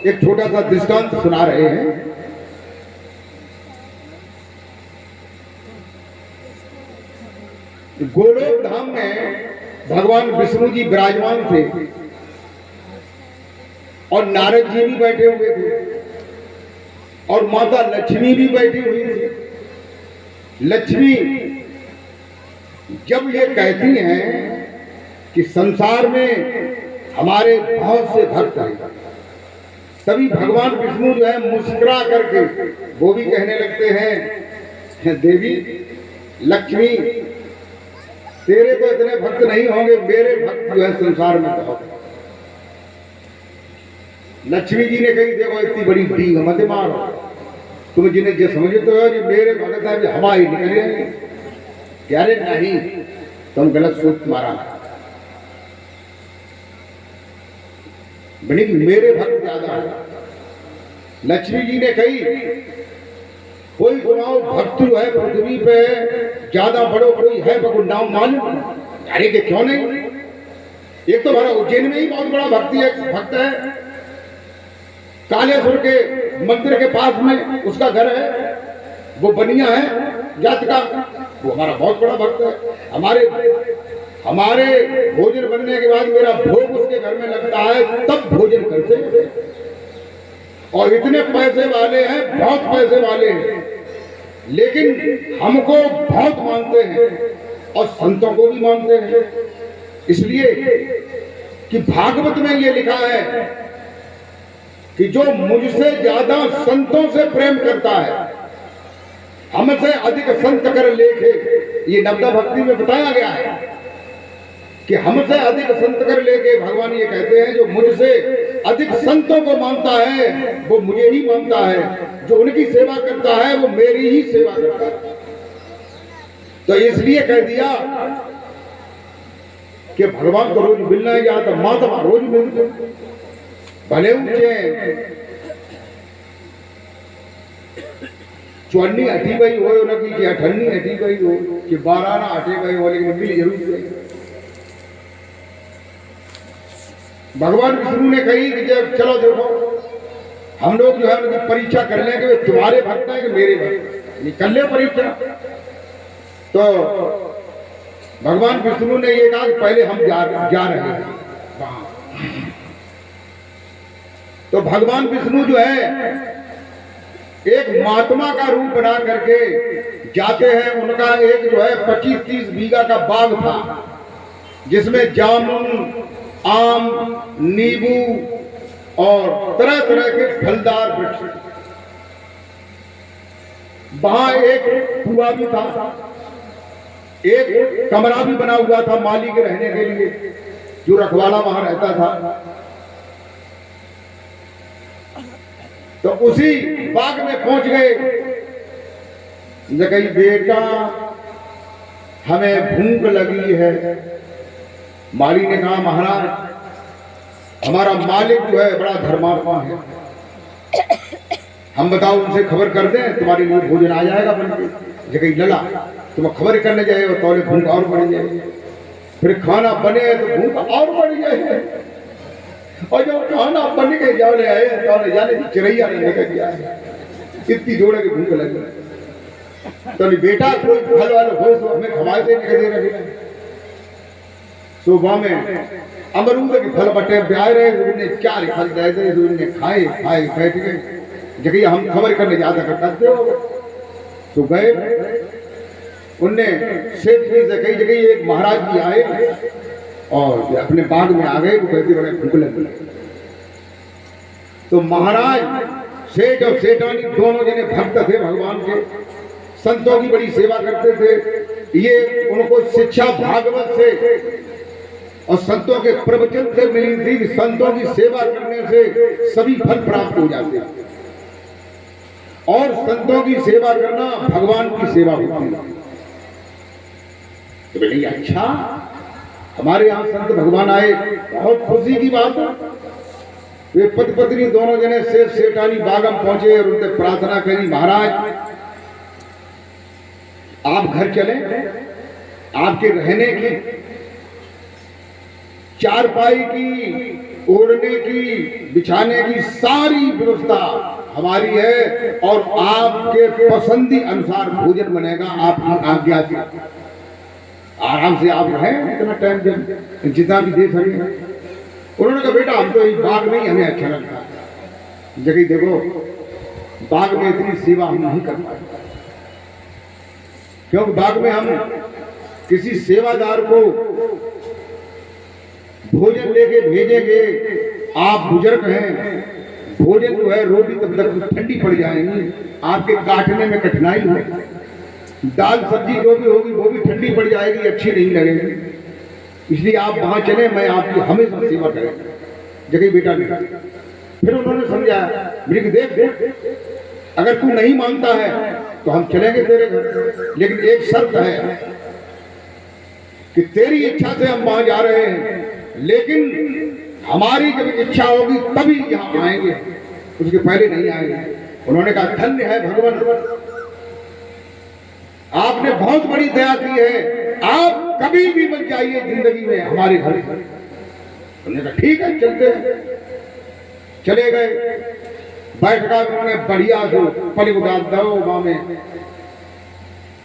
एक छोटा सा दृष्टांत सुना रहे हैं। गोलोक धाम में भगवान विष्णु जी विराजमान थे और नारद जी भी बैठे हुए थे और माता लक्ष्मी भी बैठी हुई थी। लक्ष्मी जब ये कहती हैं कि संसार में हमारे बहुत से भक्त हैं तभी भगवान विष्णु जो है मुस्कुरा करके वो भी कहने लगते हैं देवी लक्ष्मी तेरे तो इतने भक्त नहीं होंगे मेरे भक्त जो है संसार में बहुत। लक्ष्मी जी ने कही देखो इतनी बड़ी डींग मत मारो तुम जिन्हें जो समझते हो कि मेरे भगत है हवा ही निकले कह रहे नहीं तुम गलत सोच मारा बड़ी मेरे भक्त ज्यादा है। लक्ष्मी जी ने कही कोई गुनाह भक्त जो है पृथ्वी पे ज्यादा बड़ो कोई है बको नाम मालूम अरे के क्यों नहीं एक तो हमारा उज्जैन में ही बहुत बड़ा भक्त है कालेश्वर के मंदिर के पास में उसका घर है वो बनिया है जात का वो हमारा बहुत बड़ा भक्त है। हमारे भोजन बनने के बाद मेरा भोग उसके घर में लगता है तब भोजन करते हैं और इतने पैसे वाले हैं बहुत पैसे वाले हैं लेकिन हमको बहुत मानते हैं और संतों को भी मानते हैं इसलिए कि भागवत में ये लिखा है कि जो मुझसे ज्यादा संतों से प्रेम करता है हमसे अधिक संत कर लेखे ये नवदा भक्ति में बताया गया है कि हमसे अधिक संत कर लेके भगवान ये कहते हैं जो मुझसे अधिक संतों को मानता है वो मुझे ही मानता है जो उनकी सेवा करता है वो मेरी ही सेवा करता है। तो इसलिए कह दिया कि भगवान को रोज मिलना है या तो माता रोज मिलते भले ऊंचे चौन्नी हटी गई हो न कि अठन्नी हटी गई हो कि 12 ना हटे गई हो लेकिन मिल जरूर गई। भगवान विष्णु ने कही कि जब चलो देखो हम लोग जो है उनकी परीक्षा कर लें कि वे तुम्हारे भक्त हैं कि मेरे भक्त कर ले परीक्षा। तो भगवान विष्णु ने ये कहा कि पहले हम जा रहे हैं। तो भगवान विष्णु जो है एक महात्मा का रूप बना करके जाते हैं। उनका एक जो है 25-30 बीघा का बाग था जिसमें जामुन आम नींबू और तरह तरह के फलदार वृक्ष। वहां एक कुआं भी था एक कमरा भी बना हुआ था माली के रहने के लिए जो रखवाला वहां रहता था। तो उसी बाग में पहुंच गए। कही बेटा हमें भूख लगी है। माली ने कहा महाराज हमारा मालिक जो है बड़ा धर्मात्मा है। हम बताओ उनसे खबर कर दें तुम्हारे लिए भोजन आ जाएगा बन के, जगह लला तुम खबर करने जाए और तौले भूख और बढ़ जाए, फिर खाना बने तो भूख और बढ़ जाए, और जब खाना बन के जाने आए तौले जाने की चिड़ैया ने निकल गया इतनी जोड़े की भूख लगी। तो बेटा कोई फल वाले हो तो हमें खवाए दे निकल रहे। सुबह में अमरूद के फल बटे ब्याह रहे, उन्हें 4 फल दे दे, उन्हें खाए खाए बैठ गए। जगह हम खबर करने जाता करते हो तो गए, उनने सेठ जी से कई जगह एक महाराज जी आए और अपने बाग में आ गए, वो कहते बड़े भूख लगी। तो महाराज सेठ और सेठानी दोनों जने भक्त थे भगवान के, संतों की बड़ी सेवा करते थे। ये उनको शिक्षा भागवत से और संतों के प्रवचन से मिली थी कि संतों की सेवा करने से सभी फल प्राप्त हो जाते हैं, और संतों की सेवा करना भगवान की सेवा होती है। तो बोले अच्छा, हमारे यहाँ संत भगवान आए, बहुत खुशी की बात है। वे पति पत्नी दोनों जने सेठ सेठानी बागम पहुंचे और उनसे प्रार्थना करी, महाराज आप घर चले, आपके रहने की, चारपाई की, ओढ़ने की, बिछाने की सारी व्यवस्था हमारी है, और आपके पसंदी अनुसार भोजन बनेगा आपकी आज्ञा से। आराम से आप रहें इतना टाइम जब जितना भी दे सके। उन्होंने कहा बेटा हम तो इस बाग में ही हमें अच्छा लगता है, जगह देखो बाग में इतनी सेवा हम नहीं कर पाए, क्योंकि बाग में हम किसी सेवादार को भोजन लेके भेजेंगे, आप बुजुर्ग हैं, भोजन जो है रोटी तब तक ठंडी पड़ जाएगी, आपके काटने में कठिनाई होगी, दाल सब्जी जो भी होगी वो भी ठंडी पड़ जाएगी, अच्छी नहीं लगेगी, इसलिए आप वहां चले, मैं आपकी हमेशा सेवा करेंगे। जगह बेटा बेटा फिर उन्होंने समझाया, देख अगर तू नहीं मानता है तो हम चलेंगे तेरे घर, लेकिन एक शर्त है कि तेरी इच्छा से हम वहां जा रहे हैं, लेकिन हमारी जब इच्छा होगी तभी यहाँ आएंगे, उसके पहले नहीं आएंगे। उन्होंने कहा धन्य है भगवान, आपने बहुत बड़ी दया की है, आप कभी भी मत जाइए जिंदगी में हमारे घर। उन्होंने कहा ठीक है चलते हैं। चले गए, बैठ कर उन्होंने बढ़िया से पली उड़ा दो में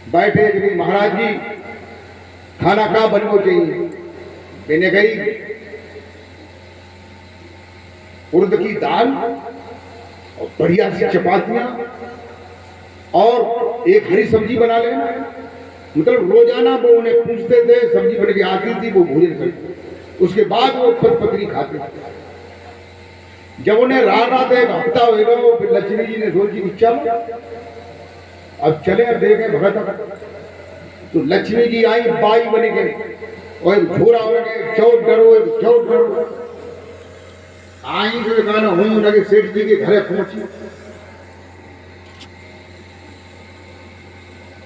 बैठे कि महाराज जी खाना क्या बनना चाहिए। मैंने गई उड़द की दाल और बढ़िया सी चपातियां और एक हरी सब्जी बना लेना। मतलब रोजाना वो उन्हें पूछते थे, सब्जी बन के आती थी, वो भोजन करते, उसके बाद वो पद पत्नी खाते थे। जब उन्हें रात एक हफ्ता होगा, फिर लक्ष्मी जी ने सोची कि चलो अब चले, अब देखें भगत। तो लक्ष्मी जी आई बाई बन के, और घोड़ा हो गए, चौथ डरो आई जो गाना हूं लगे सेठ जी के घरे पहुंची।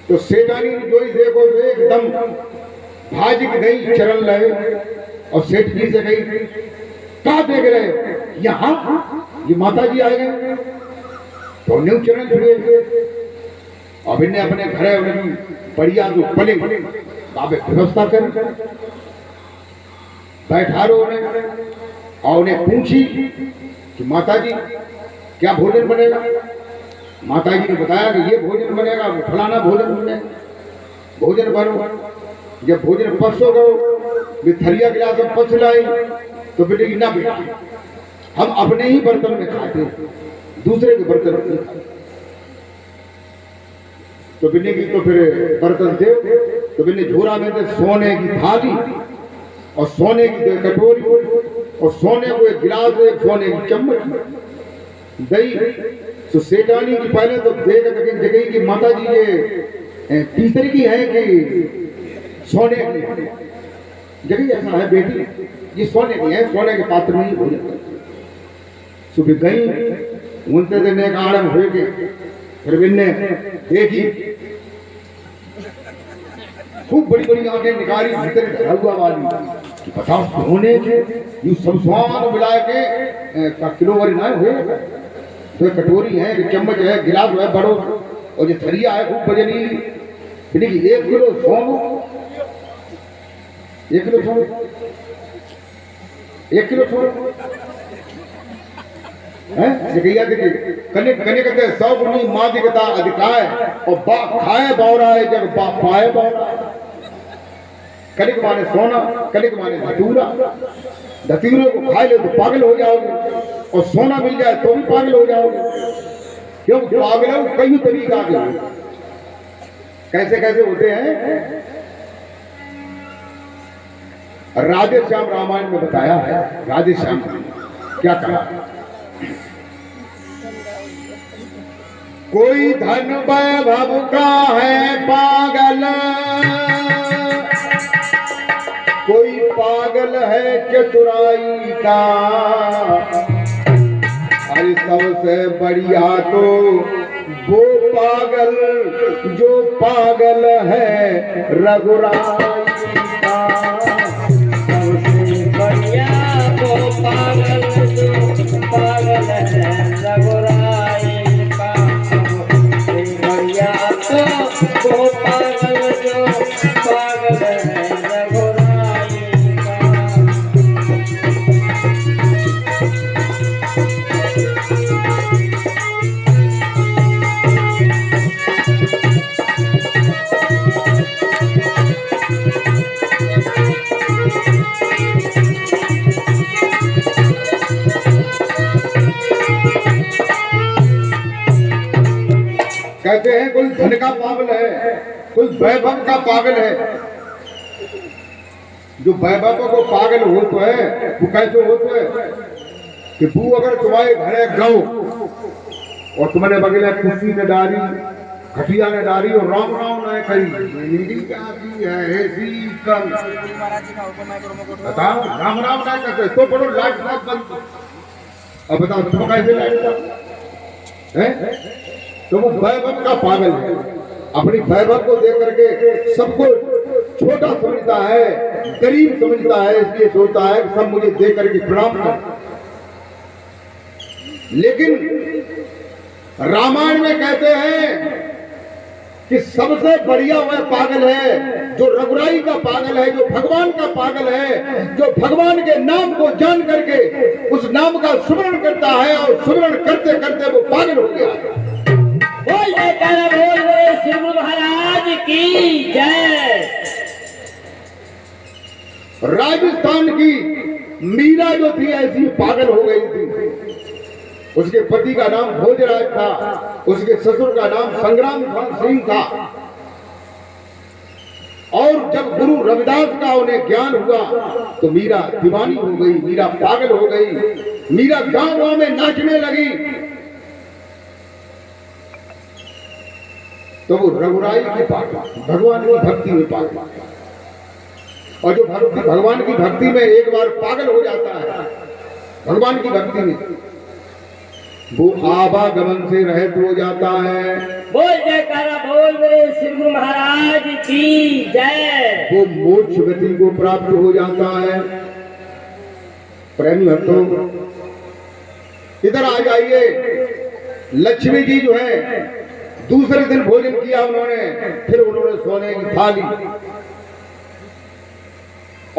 तो सेठानी जो ही देखो तो एकदम भाजी की गई चरण रहे, और सेठ जी से गई कहा देख रहे हो, यहाँ ये माता जी आए गए। तो न्यू चरण छुड़े, अब इन्हें अपने घरे बढ़िया जो पलिंग बाबे व्यवस्था कर बैठा रो उन्हें, और उन्हें पूछी कि माता जी क्या भोजन बनेगा। माता जी ने बताया कि ये भोजन बनेगा, वो फलाना भोजन बनेगा, भोजन बनो। जब भोजन परसों गो थरिया गिलास में पस लाई, तो बेटे की ना बेटा हम अपने ही बर्तन में खाते, दूसरे के बर्तन में नहीं खाते। तो बिन्नी की तो फिर बर्तन दे, तो बिन्नी झोरा में दे सोने की थाली और सोने की कटोरी और सोने को एक गिलास, एक सोने की चम्मच दही। तो सेठानी की पहले तो देख जगह की माता जी ये तीसरी की है कि सोने की जगह, ऐसा है बेटी ये सोने की है, सोने के पात्र में ही भोजन करती। सुबह गई उनसे देने का आरम हो गए, फिर बिन्ने देखी खूब बड़ी बड़ी आंखें निकाली भीतर ढलुआ वाली, बताओ सोने के यू सब स्वान मिला के का किलो वाली ना हो तो कटोरी है कि चम्मच है गिलास है बड़ो और जो थरिया है खूब बजनी देखिए 1 किलो सोनो 1 किलो सोनो 1 किलो सोनो है देखिए देखिए कने कने कहते 100 गुनी मादिकता अधिकाय और बा खाए बौरा है जब बा पाए बौरा कनिक माने सोना कनिक माने धतूरा धतूरे को खा ले तो पागल हो जाओगे और सोना मिल जाए तो भी पागल हो जाओगे क्यों पागल हो कई तरीका के कैसे कैसे होते हैं राधे श्याम रामायण में बताया है राधे श्याम क्या कहा कोई धन वैभव का है पागल कोई पागल है चतुराई का अरे सबसे बढ़िया तो वो पागल जो पागल है रघुराई का सबसे बढ़िया वो पागल जो पागल है रघुराई का सबसे बढ़िया तो वो पागल जो पागल है रघुराई का कहते हैं कोई धन का पागल है कोई वैभव का पागल है जो वैभव को पागल हो तो है वो कैसे हो तो है कि तू अगर तुम्हारे घरे गौ और तुमने बगले कुर्सी ने डाली खटिया ने डाली और राम राम ने कही मेरी क्या की है ऐसी कल बताओ राम राम ना कहते तो बड़ो लाइट साथ बंद अब बताओ तुम कैसे लाइट है तो वो वैभव का पागल है अपनी वैभव को देख करके सबको छोटा समझता है गरीब समझता है इसलिए सोचता है कि सब मुझे देख करके प्रणाम कर लेकिन रामायण में कहते हैं कि सबसे बढ़िया वह पागल है जो रघुराई का पागल है जो भगवान का पागल है जो भगवान के नाम को जान करके उस नाम का सुमरण करता है और सुमरण करते करते वो पागल हो गया बोल श्री गुरु महाराज की जय। राजस्थान की मीरा जो थी ऐसी पागल हो गई थी उसके पति का नाम भोजराज था उसके ससुर का नाम संग्राम सिंह था और जब गुरु रविदास का उन्हें ज्ञान हुआ तो मीरा दीवानी हो गई मीरा पागल हो गई मीरा गांव में नाचने लगी तो वो रघुराई की पागल भगवान की भक्ति में पागल और जो भक्ति भगवान की भक्ति में एक बार पागल हो जाता है भगवान की भक्ति में वो आवागमन से रहित हो जाता है बोल जयकारा बोल श्री गुरु महाराज की जय। वो मोक्ष गति को प्राप्त हो जाता है। प्रेमी भक्तों इधर आ जाइए लक्ष्मी जी जो है दूसरे दिन भोजन किया उन्होंने फिर उन्होंने सोने की थाली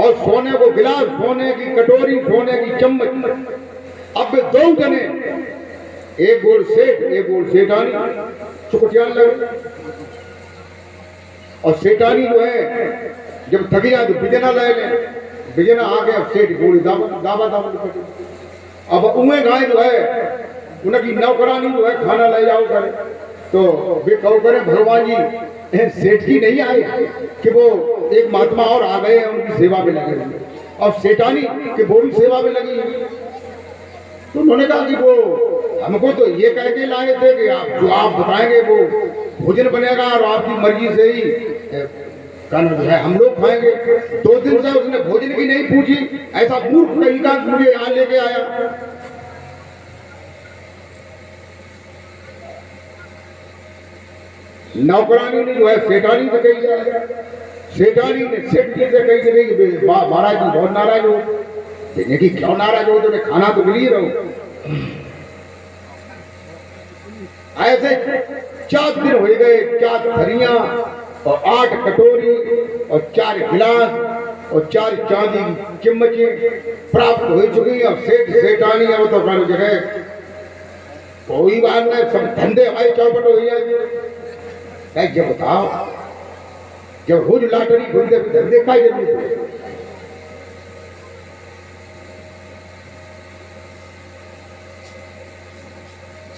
और सोने को गिलास सोने की कटोरी सोने की चम्मच अब दो जने एक गोल सेठ एक गोल सेठानी चुकटियान लगे और सेठानी जो है जब थकी जाए तो बिजना ले ले बिजना आ गया सेठ गोली दावा अब उमें गाय जो है उनकी नौकरानी जो है खाना ले जाओ करे तो वे कहो करे भगवान जी सेठ जी नहीं आए कि वो एक महात्मा और आ गए हैं उनकी सेवा में लगे हुए और सेठानी कि वो भी सेवा में लगी हुई तो उन्होंने कहा कि वो हमको तो ये कह के लाए थे कि आप जो आप बताएंगे वो भोजन बनेगा और आपकी मर्जी से ही खाना जो है हम लोग खाएंगे 2 दिन से उसने भोजन की नहीं पूछी ऐसा मूर्ख कहीं का मुझे यहाँ लेके आया नौकरानी ने जो है सेठानी से कही सेठानी ने सेठ जी से कही जगह कि महाराज जी बहुत नाराज हो। कहने की क्यों नाराज हो, तुम्हें खाना तो मिल ही रहो। ऐसे 4 दिन हो गए, 4 थरियां और 8 कटोरी और 4 गिलास और 4 चांदी की चम्मचे प्राप्त हो चुकी है। अब सेठानी अब तो कर जगह कोई बात नहीं, सब धंधे हमारे चौपट हो जाए। जब बताओ, जब रोज लाटरी खुलते धंधे का जरूरत।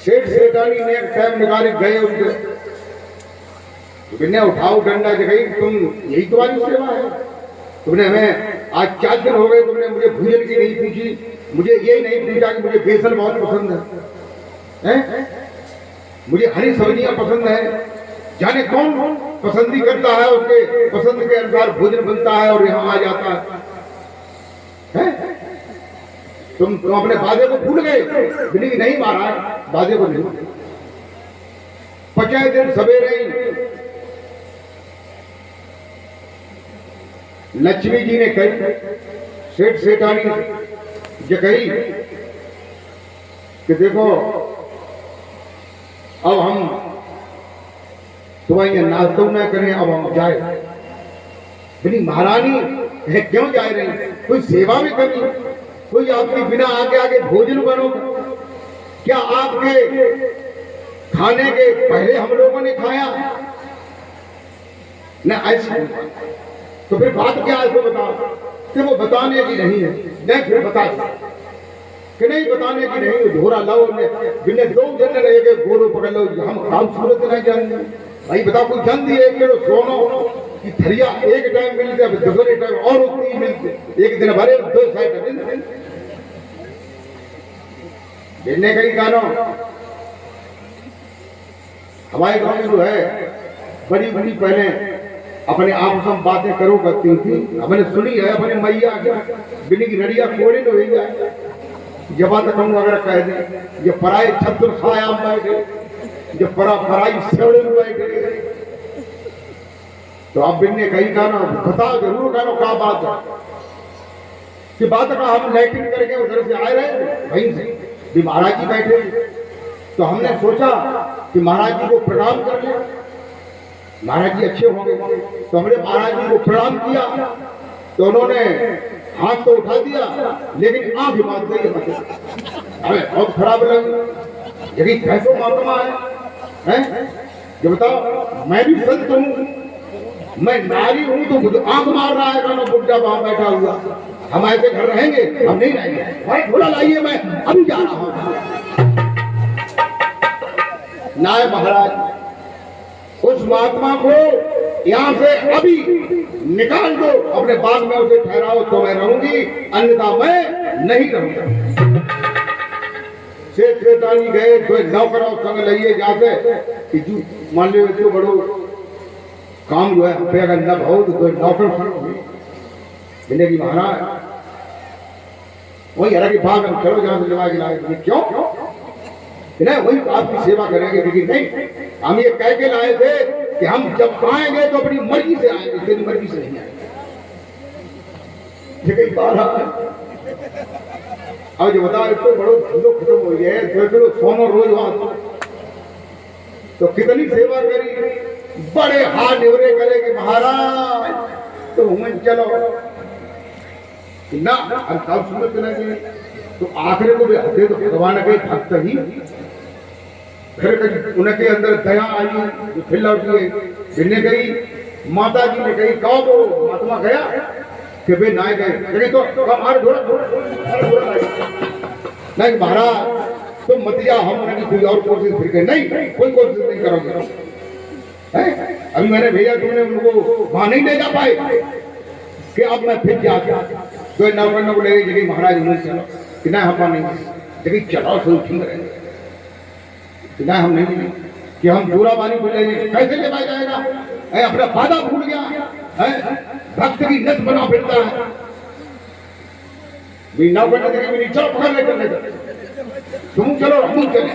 सेठानी ने एक टाइम निकाले गए उनके, तुमने उठाओ डंडा जगह, तुम यही तुम्हारी सेवा है। तुमने हमें आज 4 दिन हो गए, तुमने मुझे भोजन की नहीं पूछी, मुझे ये नहीं पूछा कि मुझे बेसन बहुत पसंद है? मुझे हरी सब्जियां पसंद है। जाने कौन पसंदी करता है, उसके पसंद के अनुसार भोजन बनता है और यहाँ आ जाता है। तुम अपने वादे को भूल गए। बिल्ली नहीं मारा वादे को नहीं। 50 दिन सवेरे ही लक्ष्मी जी ने कही, सेठानी ये कही कि देखो अब हम तुम्हारे नाश्ता न करें, अब हम जाए। बोली महारानी है क्यों जा रहे हैं? कोई सेवा भी करनी, कोई आपके बिना आगे आगे भोजन बनो। क्या आपके खाने के पहले हम लोगों ने खाया न? ऐसी तो फिर बात क्या है, इसको बताओ कि वो बताने की नहीं है। नहीं फिर बता कि नहीं बताने की नहीं। झोरा लाओ बिना 2 जन रहेगा, गोरो पकड़ लो। हम काम सूरत नहीं जानते भाई। बताओ कोई जल्दी 1 किलो सोनो की थरिया एक टाइम मिलते, अब दूसरे टाइम और उतनी मिलते। एक दिन भरे 2 साइड बिन्ने कहीं गानो। हमारे गांव में जो है बड़ी बड़ी पहले अपने आप हम बातें करो करती थी। हमने सुनी है अपने मैया बिन्नी की नड़िया कोड़े न हो जाए। जब तक हम अगर कह दें ये पराई छत्र छाया बैठे, जो पराई सेवड़े में बैठे, तो आप बिन्ने कहीं गाना बताओ जरूर गानो क्या बात है कि बात का। हम लाइटिंग करके उधर से आए रहे वहीं से भी महाराज जी बैठे, तो हमने सोचा कि महाराज जी को प्रणाम कर ले, महाराज जी अच्छे होंगे। तो हमने महाराज जी को प्रणाम किया, तो उन्होंने हाथ तो उठा दिया लेकिन आंख मार दी। हमें बहुत खराब लगी। यही कैसो महात्मा है? जो बताओ, मैं भी संत हूँ, मैं नारी हूँ, तो मुझे आंख मार रहा है ना बुढ़ा वहां बैठा हुआ। हम ऐसे घर रहेंगे? हम नहीं रहेंगे भाई। थोड़ा लाइए, मैं अभी जा रहा हूँ। नाय महाराज, उस महात्मा को यहाँ से अभी निकाल दो, अपने बाग में उसे ठहराओ तो मैं रहूंगी, अन्यथा मैं नहीं रहूंगा। सेठानी गए तो नौकरों संग लाइए जाते कि जो मान लो जो बड़ो काम जो है हम पे अगर न हो तो नौकर मिले की महाराज वही हरा की भाग हम चलो जहां से लगा के लाए। क्यों नहीं? वही आपकी सेवा करेंगे। लेकिन नहीं, हम ये कह के लाए थे कि हम जब आएंगे तो अपनी मर्जी से आएंगे, तेरी मर्जी से नहीं आएंगे। ये कई बार अब जो बताओ, इसको बड़ो धंधो खत्म हो गया है। 2 किलो सोनो रोज वहां, तो कितनी सेवा करी, बड़े हाथ निवरे करे कि महाराज तो हम चलो ना, हम सब सुनते नहीं। तो आखिर को भी हथे तो भगवान के भक्त ही फिर उनके अंदर दया आई, जो फिर लौटी है। बिन्ने गई, माता जी ने कही कहो तो महात्मा गया कि वे ना गए तो हमारे नहीं महाराज तुम मत जा, हम उनकी कोई और कोशिश फिर के नहीं, कोई कोशिश नहीं करोगे। अभी मैंने भेजा, तुमने उनको वहां नहीं ले जा पाए कि अब मैं फिर जा तो नौकर को ले गई जगह महाराज उन्हें चलो कि ना हम नहीं जगह चलो सो ठीक रहेंगे कि ना हम नहीं कि हम पूरा पानी बोलेंगे। कैसे ले पाया जाएगा? अपना वादा भूल गया है, भक्त की नस बना फिरता है। नौकर ने देखी चलो पकड़ ले चलने तुम चलो हम चले,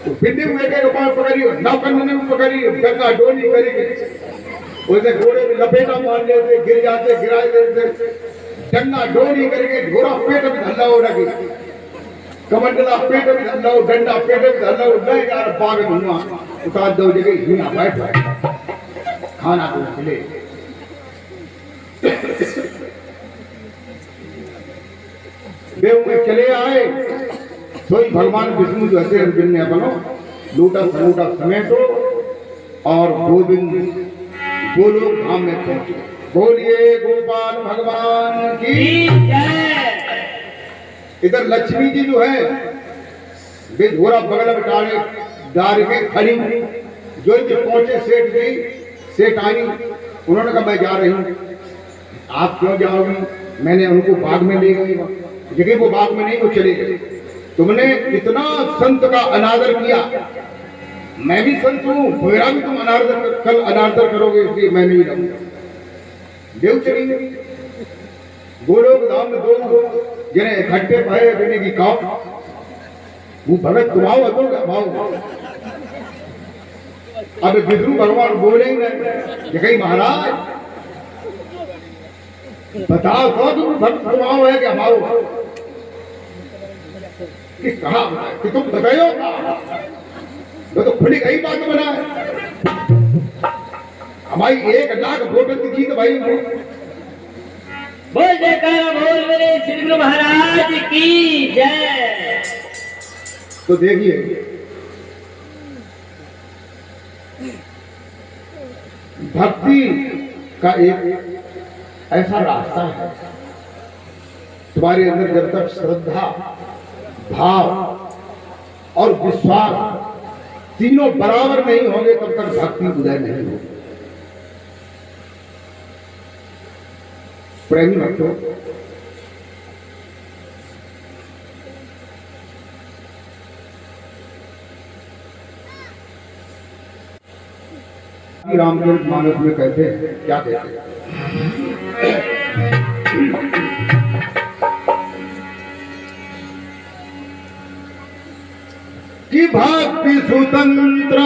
तो फिर भी मैं कह पकड़ी, नौकर ने पकड़ी, गंगा डोली करी उसे घोड़े में लपेटा मार लेते, गिर जाते, गिराए देते, डंडा डोरी करके घोड़ा पेट में धल्ला हो लगे, कमंडला पेट में धल्ला हो, डंडा पेट में धल्ला हो, नहीं यार बाग धुआं उतार दो जगह हिना बैठ खाना तो मिले। देव में चले आए तो ही भगवान विष्णु जो है अर्जुन ने अपनो लूटा सलूटा समेटो और गोविंद गोलोक धाम में पहुंचे। बोलिए गोपाल भगवान की जय। इधर लक्ष्मी जी जो है वे घोड़ा बगल में डाल के खड़ी जो पहुंचे सेठ गई, सेठ आई, उन्होंने कहा मैं जा रही हूँ। आप क्यों जाओगी? मैंने उनको बाग में ले गई, जगह वो बाग में नहीं, वो चले गए। तुमने इतना संत का अनादर किया, मैं भी संत हूँ, मेरा भी तुम अनादर कल अनादर करोगे, इसलिए मैं नहीं रहूंगा। देव चली गई। गोलोक धाम में दो जने इकट्ठे पाए देने की काम, वो भगत तुम्हाओ अदोगा भाव। अब विष्णु भगवान बोलेंगे कि कहीं महाराज बताओ तो तुम भक्त तुम्हाओ है क्या भाव? कि कहा कि तुम बताओ, तो खुली कहीं बात बना है। हमारी 1 लाख वोटर की जीत भाई। बोल जयकारा बोल मेरे श्री गुरु महाराज की जय। तो देखिए भक्ति का एक ऐसा रास्ता है, तुम्हारे अंदर जब तक श्रद्धा, भाव और विश्वास तीनों बराबर नहीं होंगे तब तक भक्ति उदय नहीं होगी। प्रेमी भक्तों, रामचरित मानस में कहते हैं, क्या कहते हैं? कि भक्ति स्वतंत्र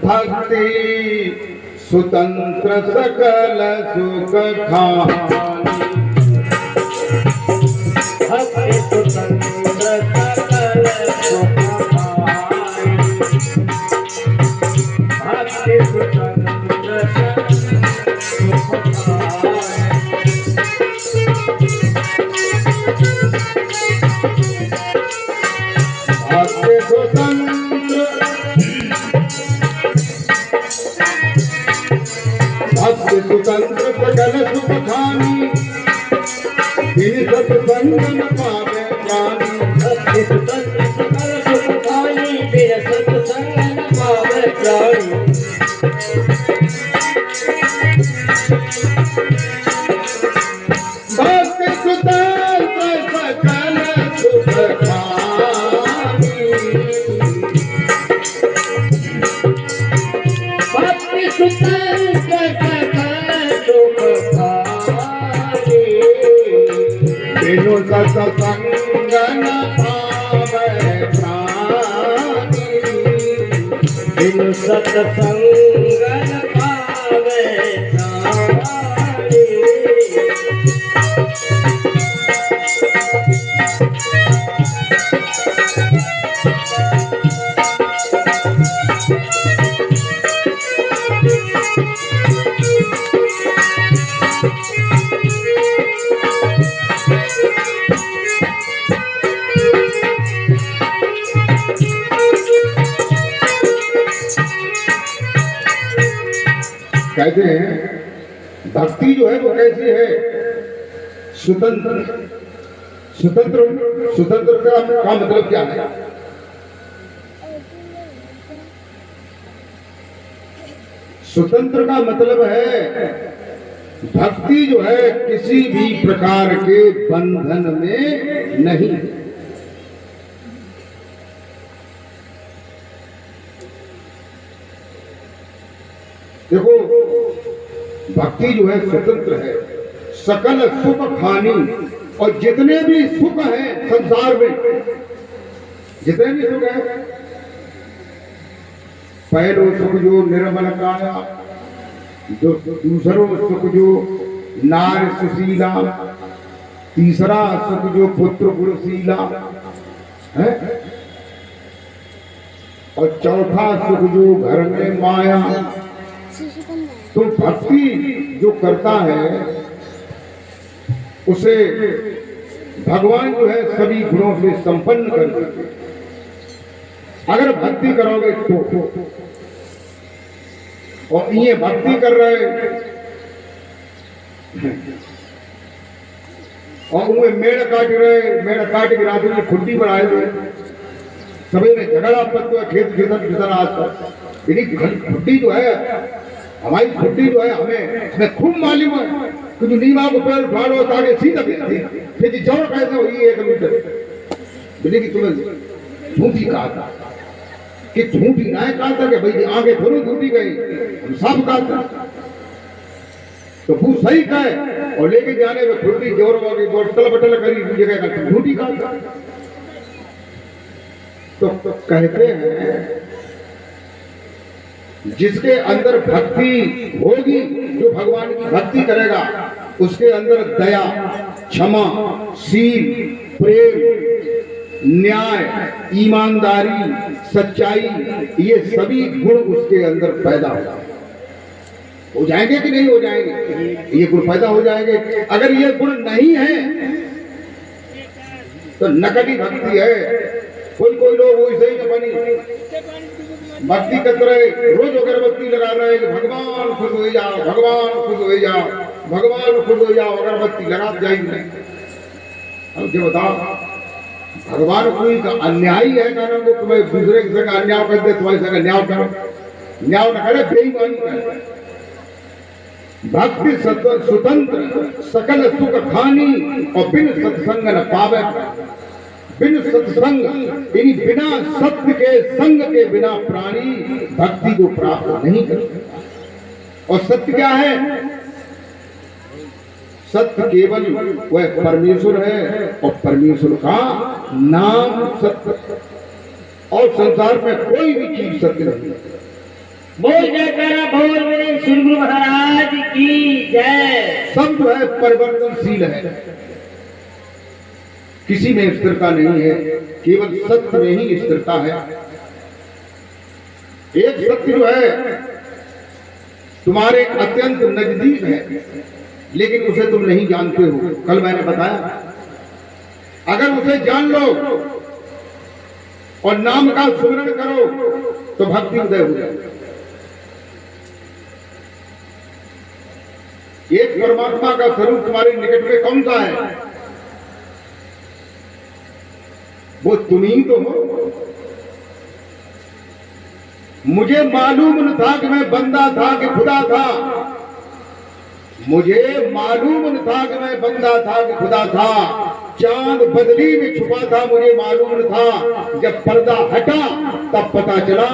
भक्ति स्वतंत्र सकल सुख खानी, भक्ति स्वतंत्र सकल सुख खानी, भक्ति स्वतंत्र सकल सुख खानी। भक्ति स्वतंत्र, भक्ति स्वतंत्र सकल सुख खानी, बिन सत्संग न पावे प्राणी। भक्ति स्वतंत्र सकल सुख खानी, बिन सत्संग न पावे प्राणी। भक्ति स्वतंत्र सकल सुख खानी, भक्ति स्वतंत्र सकल सुख खानी, बिनु सत्संग न पावे प्राणी। बिनु सत्संग न पावे प्राणी। कहते हैं भक्ति जो है वो कैसी है? स्वतंत्र। स्वतंत्र स्वतंत्र का मतलब क्या है? स्वतंत्र का मतलब है भक्ति जो है किसी भी प्रकार के बंधन में नहीं। देखो भक्ति जो है स्वतंत्र है, सकल सुख खानी, और जितने भी सुख हैं संसार में, जितने भी सुख हैं, पहलो सुख जो निर्मल काया, जो दूसरो सुख जो नार सुशीला, तीसरा सुख जो पुत्र गुणशीला है, और चौथा सुख जो घर में माया। तो भक्ति जो करता है उसे भगवान जो है सभी गुणों से संपन्न कर देते। अगर भक्ति करोगे तो, और ये भक्ति कर रहे और उन्हें मेड़ काट रहे, मेड़ काट के रात में खुट्टी पर आए हुए सवेरे झगड़ा पत्ता खेत खेतन किसान आज तक। खुट्टी जो है हमारी, खुट्टी जो है हमें खूब मालूम है कि जो नीमा को पैर फाड़ो ताकि सीधा फिर जोर कैसे हुई 1 मीटर बोले कि तुम्हें झूठी कहा था कि झूठी ना कहा था कि भाई आगे थोड़ी झूठी गई, हम सब कहा था तो वो सही कहे और लेके जाने में खुट्टी जोर होगी बोतल बटल करी जगह का झूठी कहा था। तो कहते हैं जिसके अंदर भक्ति होगी, जो भगवान की भक्ति करेगा, उसके अंदर दया, क्षमा, शील, प्रेम, न्याय, ईमानदारी, सच्चाई, ये सभी गुण उसके अंदर पैदा हो जाएंगे कि नहीं हो जाएंगे? ये गुण पैदा हो जाएंगे। अगर ये गुण नहीं है तो नकली भक्ति है। कोई लोग वैसे ही बनी भक्ति करते रहे, रोज अगरबत्ती लगा रहे कि भगवान खुश हो जाओ, भगवान खुश हो जाओ, भगवान खुश हो जाओ, अगरबत्ती लगा जाएंगे। अब जो बताओ भगवान कोई अन्यायी है ना, वो तुम्हें दूसरे की संग अन्याय कर दे, तुम्हारी संग न्याय करो, न्याय न करे, बेईमानी करे। भक्ति स्वतंत्र सकल सुख खानी और बिन सत्संग न पावे। बिन सत्संग यानी बिना सत्य के संग के बिना प्राणी भक्ति को प्राप्त नहीं कर सकता। और सत्य क्या है? सत्य केवल वह परमेश्वर है और परमेश्वर का नाम सत्य, और संसार में कोई भी चीज सत्य नहीं। बोल जयकारा बोल मेरे श्री गुरु महाराज की जय। सब जो है परिवर्तनशील है, किसी में स्थिरता नहीं है, केवल सत्य में ही स्थिरता है। एक सत्य जो है तुम्हारे अत्यंत नजदीक है, लेकिन उसे तुम नहीं जानते हो। कल मैंने बताया, अगर उसे जान लो और नाम का सुमरण करो तो भक्ति उदय हो जाए। एक परमात्मा का स्वरूप तुम्हारे निकट में कौन सा है? वो तुम ही तो हो। मुझे मालूम न था कि मैं बंदा था कि खुदा था, मुझे मालूम न था कि मैं बंदा था कि खुदा था। चांद बदली में छुपा था, मुझे मालूम न था। जब पर्दा हटा तब पता चला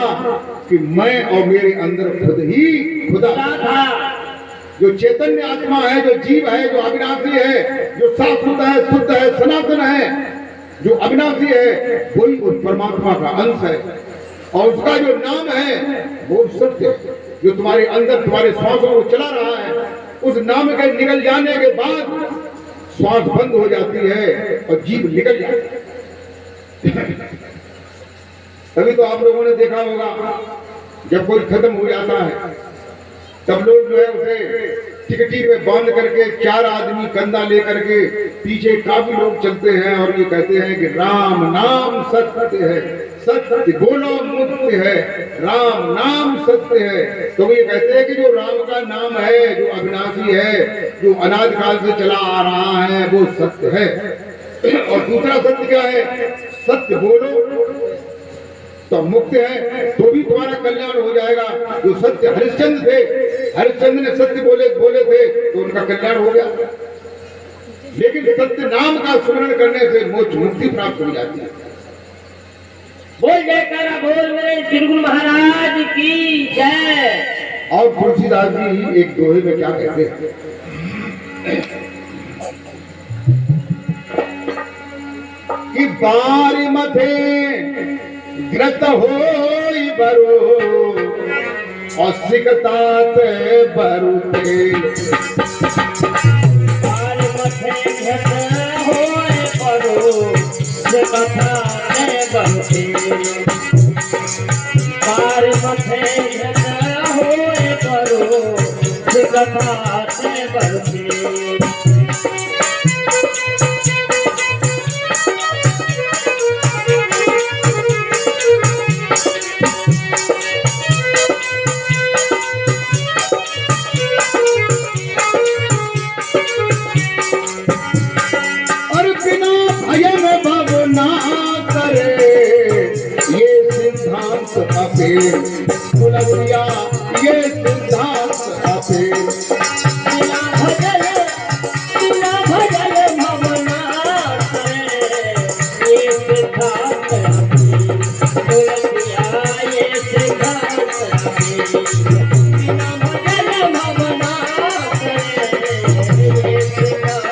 कि मैं और मेरे अंदर खुद ही खुदा था। जो चैतन्य आत्मा है, जो जीव है, जो अविनाशी है, जो शाश्वत है, शुद्ध है, सनातन है, जो अविनाशी है, वही उस परमात्मा का अंश है। और उसका जो नाम है वो सत्य, जो तुम्हारे अंदर तुम्हारे श्वासों को चला रहा है, उस नाम के निकल जाने के बाद श्वास बंद हो जाती है और जीव निकल जाती है। तभी तो आप लोगों ने देखा होगा, जब कोई खत्म हो जाता है तब लोग जो है उसे टिकटी में बांध करके 4 आदमी कंधा लेकर के पीछे काफी लोग चलते हैं और ये कहते हैं कि राम नाम सत्य है, सत्य बोलो मुक्त है, राम नाम सत्य है। तो ये कहते हैं कि जो राम का नाम है, जो अविनाशी है, जो अनादि काल से चला आ रहा है, वो सत्य है। और दूसरा सत्य क्या है? सत्य बोलो तो मुक्त है, तो भी तुम्हारा कल्याण हो जाएगा। जो सत्य हरिश्चंद्र थे, हरिश्चंद्र ने सत्य बोले थे तो उनका कल्याण हो गया। लेकिन सत्य नाम का स्मरण करने से मोक्ष मुक्ति प्राप्त हो जाती है। बोल जयकारा बोल मेरे श्री गुरु महाराज की जय। और तुलसीदास जी एक दोहे में क्या कहते हैं? कि बारी मथे ग्रत होई बरो और सिकतात बरुते बार मथे घट होए परो से कथा ने बनते बार मथे घट होए परो से कथा ने बनते कुलरिया ये सिद्धांत अपे बिना भजल भवना करे ये सिद्धांत कुलरिया ये सिद्धांत बिना भजल भवना करे ये सिद्धांत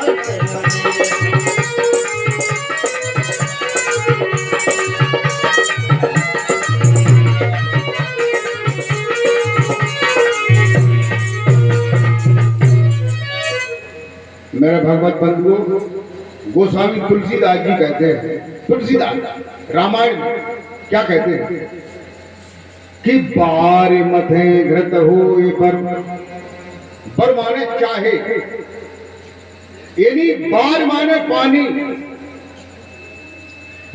मेरे भगवत बंधुओं, गोस्वामी तुलसीदास जी कहते हैं, तुलसीदास रामायण में क्या कहते हैं कि बार मथे घृत होए बर माने चाहे, यानी बार माने पानी।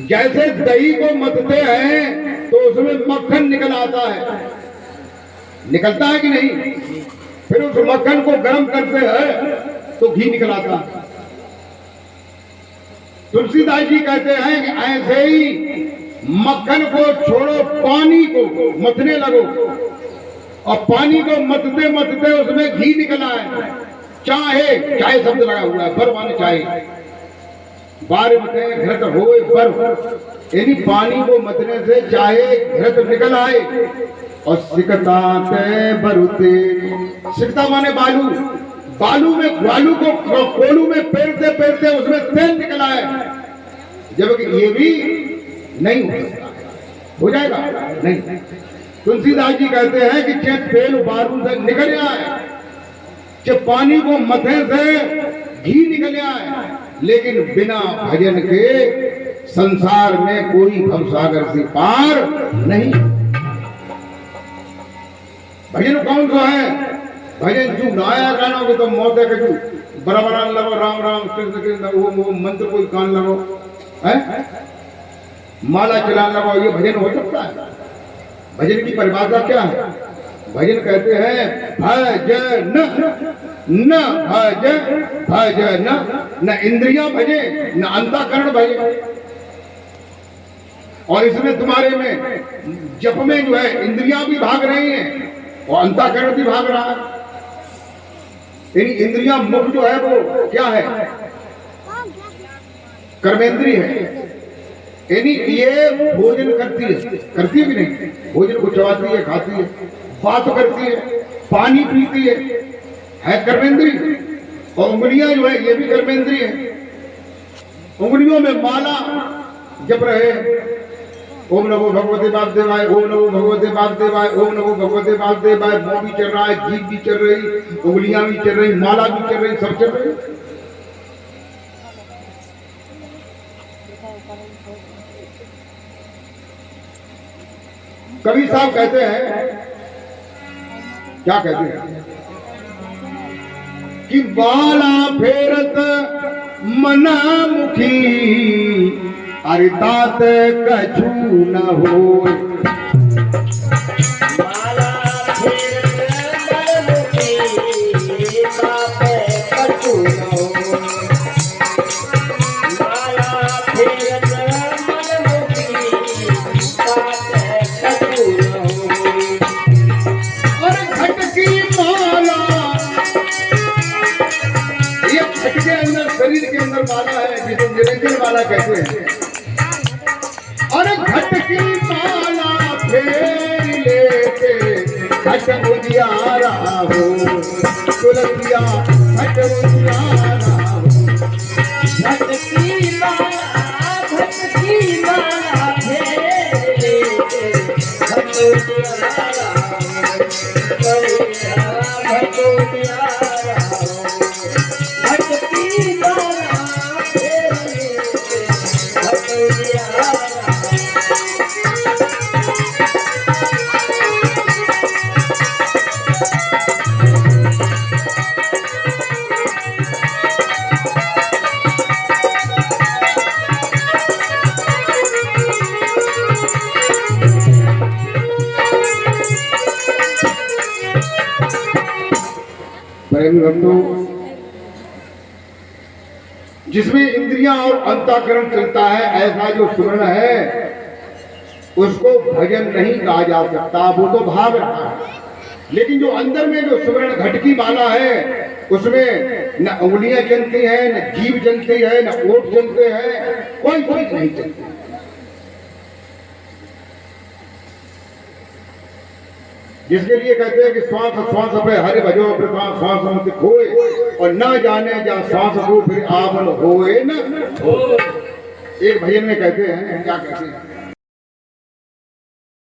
जैसे दही को मथते हैं तो उसमें मक्खन निकल आता है, निकलता है कि नहीं? फिर उस मक्खन को गर्म करते हैं तो घी निकल आता। तुलसीदास जी कहते हैं कि ऐसे ही मक्खन को छोड़ो, पानी को मथने लगो और पानी को मथते मथते उसमें घी निकला है। चाहे चाहे शब्द लगा हुआ है, बर माने चाहे। बार मथे घृत होए बर, यानी पानी को मथने से चाहे घृत निकल आए। और सिकतात बरुते, सिकता माने बालू, बालू में ग्वालू को कोलू में पेरते पेरते उसमें तेल निकला है, जबकि ये भी नहीं हो सकता। हो जाएगा नहीं। तुलसीदास जी कहते हैं कि चाहे तेल बालू से निकल आए, चाहे पानी को मथे से घी निकल आए, लेकिन बिना भजन के संसार में कोई भवसागर से पार नहीं। भजन कौन सा है? भजन जो गाया गाना को तो मौत है कि बराबर लगो राम राम कृष्ण कृष्ण वो मंत्र कोई कान लगो है, माला चलान लगाओ, ये भजन हो सकता है? भजन की परिभाषा क्या है? भजन कहते हैं भजन न भजन न इंद्रियां भजे न अंतःकरण भजे। और इसमें तुम्हारे में जप में जो है इंद्रियां भी भाग रही हैं और अंतःकरण भी भाग रहा है। इंद्रियां मुख जो है वो क्या है? कर्मेंद्रिय है। यानी ये भोजन करती है कि नहीं? भोजन को चबाती है, खाती है, बात करती है, पानी पीती है कर्मेंद्रिय। और उंगलियां जो है ये भी कर्मेंद्रिय है। उंगलियों में माला जप रहे, ओम नमो भगवते वासुदेवाय, ओम नमो भगवते वासुदेवाय, ओम नमो भगवते वासुदेवाय। मुंह भी चल रहा है, जीभ भी चल रही, उंगलियां भी चल रही, माला भी चल रही, सब चल रही। कबीर साहब कहते हैं, क्या कहते हैं कि बाला फेरत मना मुखी अरे तात कछु न हो। माला फेरत मन मुखी तात कछु न हो। माला फेरत मन मुखी तात कछु न हो। और घट की माला, ये घट के अंदर, शरीर के अंदर माला है जिसे निरंजन माला कहते हैं। और घट की माला फेर लेके घट उजियारा हो, तुलसिया घट उजियारा हो। घट की माला घट प्रेमी भक्तों, जिसमें इंद्रियां और अंतःकरण चलता है, ऐसा जो सुमरण है उसको भजन नहीं कहा जा सकता, वो तो भाग रहा है। लेकिन जो अंदर में जो सुमरण घटकी माला है उसमें न उंगलियां चलती हैं, न जीभ चलती है, न ओठ चलते हैं, कोई चीज नहीं चलती। जिसके लिए कहते हैं कि श्वास श्वास पे हरे भजो प्रताप श्वास मत खोए, और ना जाने जा श्वास को फिर आवन होए न। एक भजन में कहते हैं, क्या कहते हैं,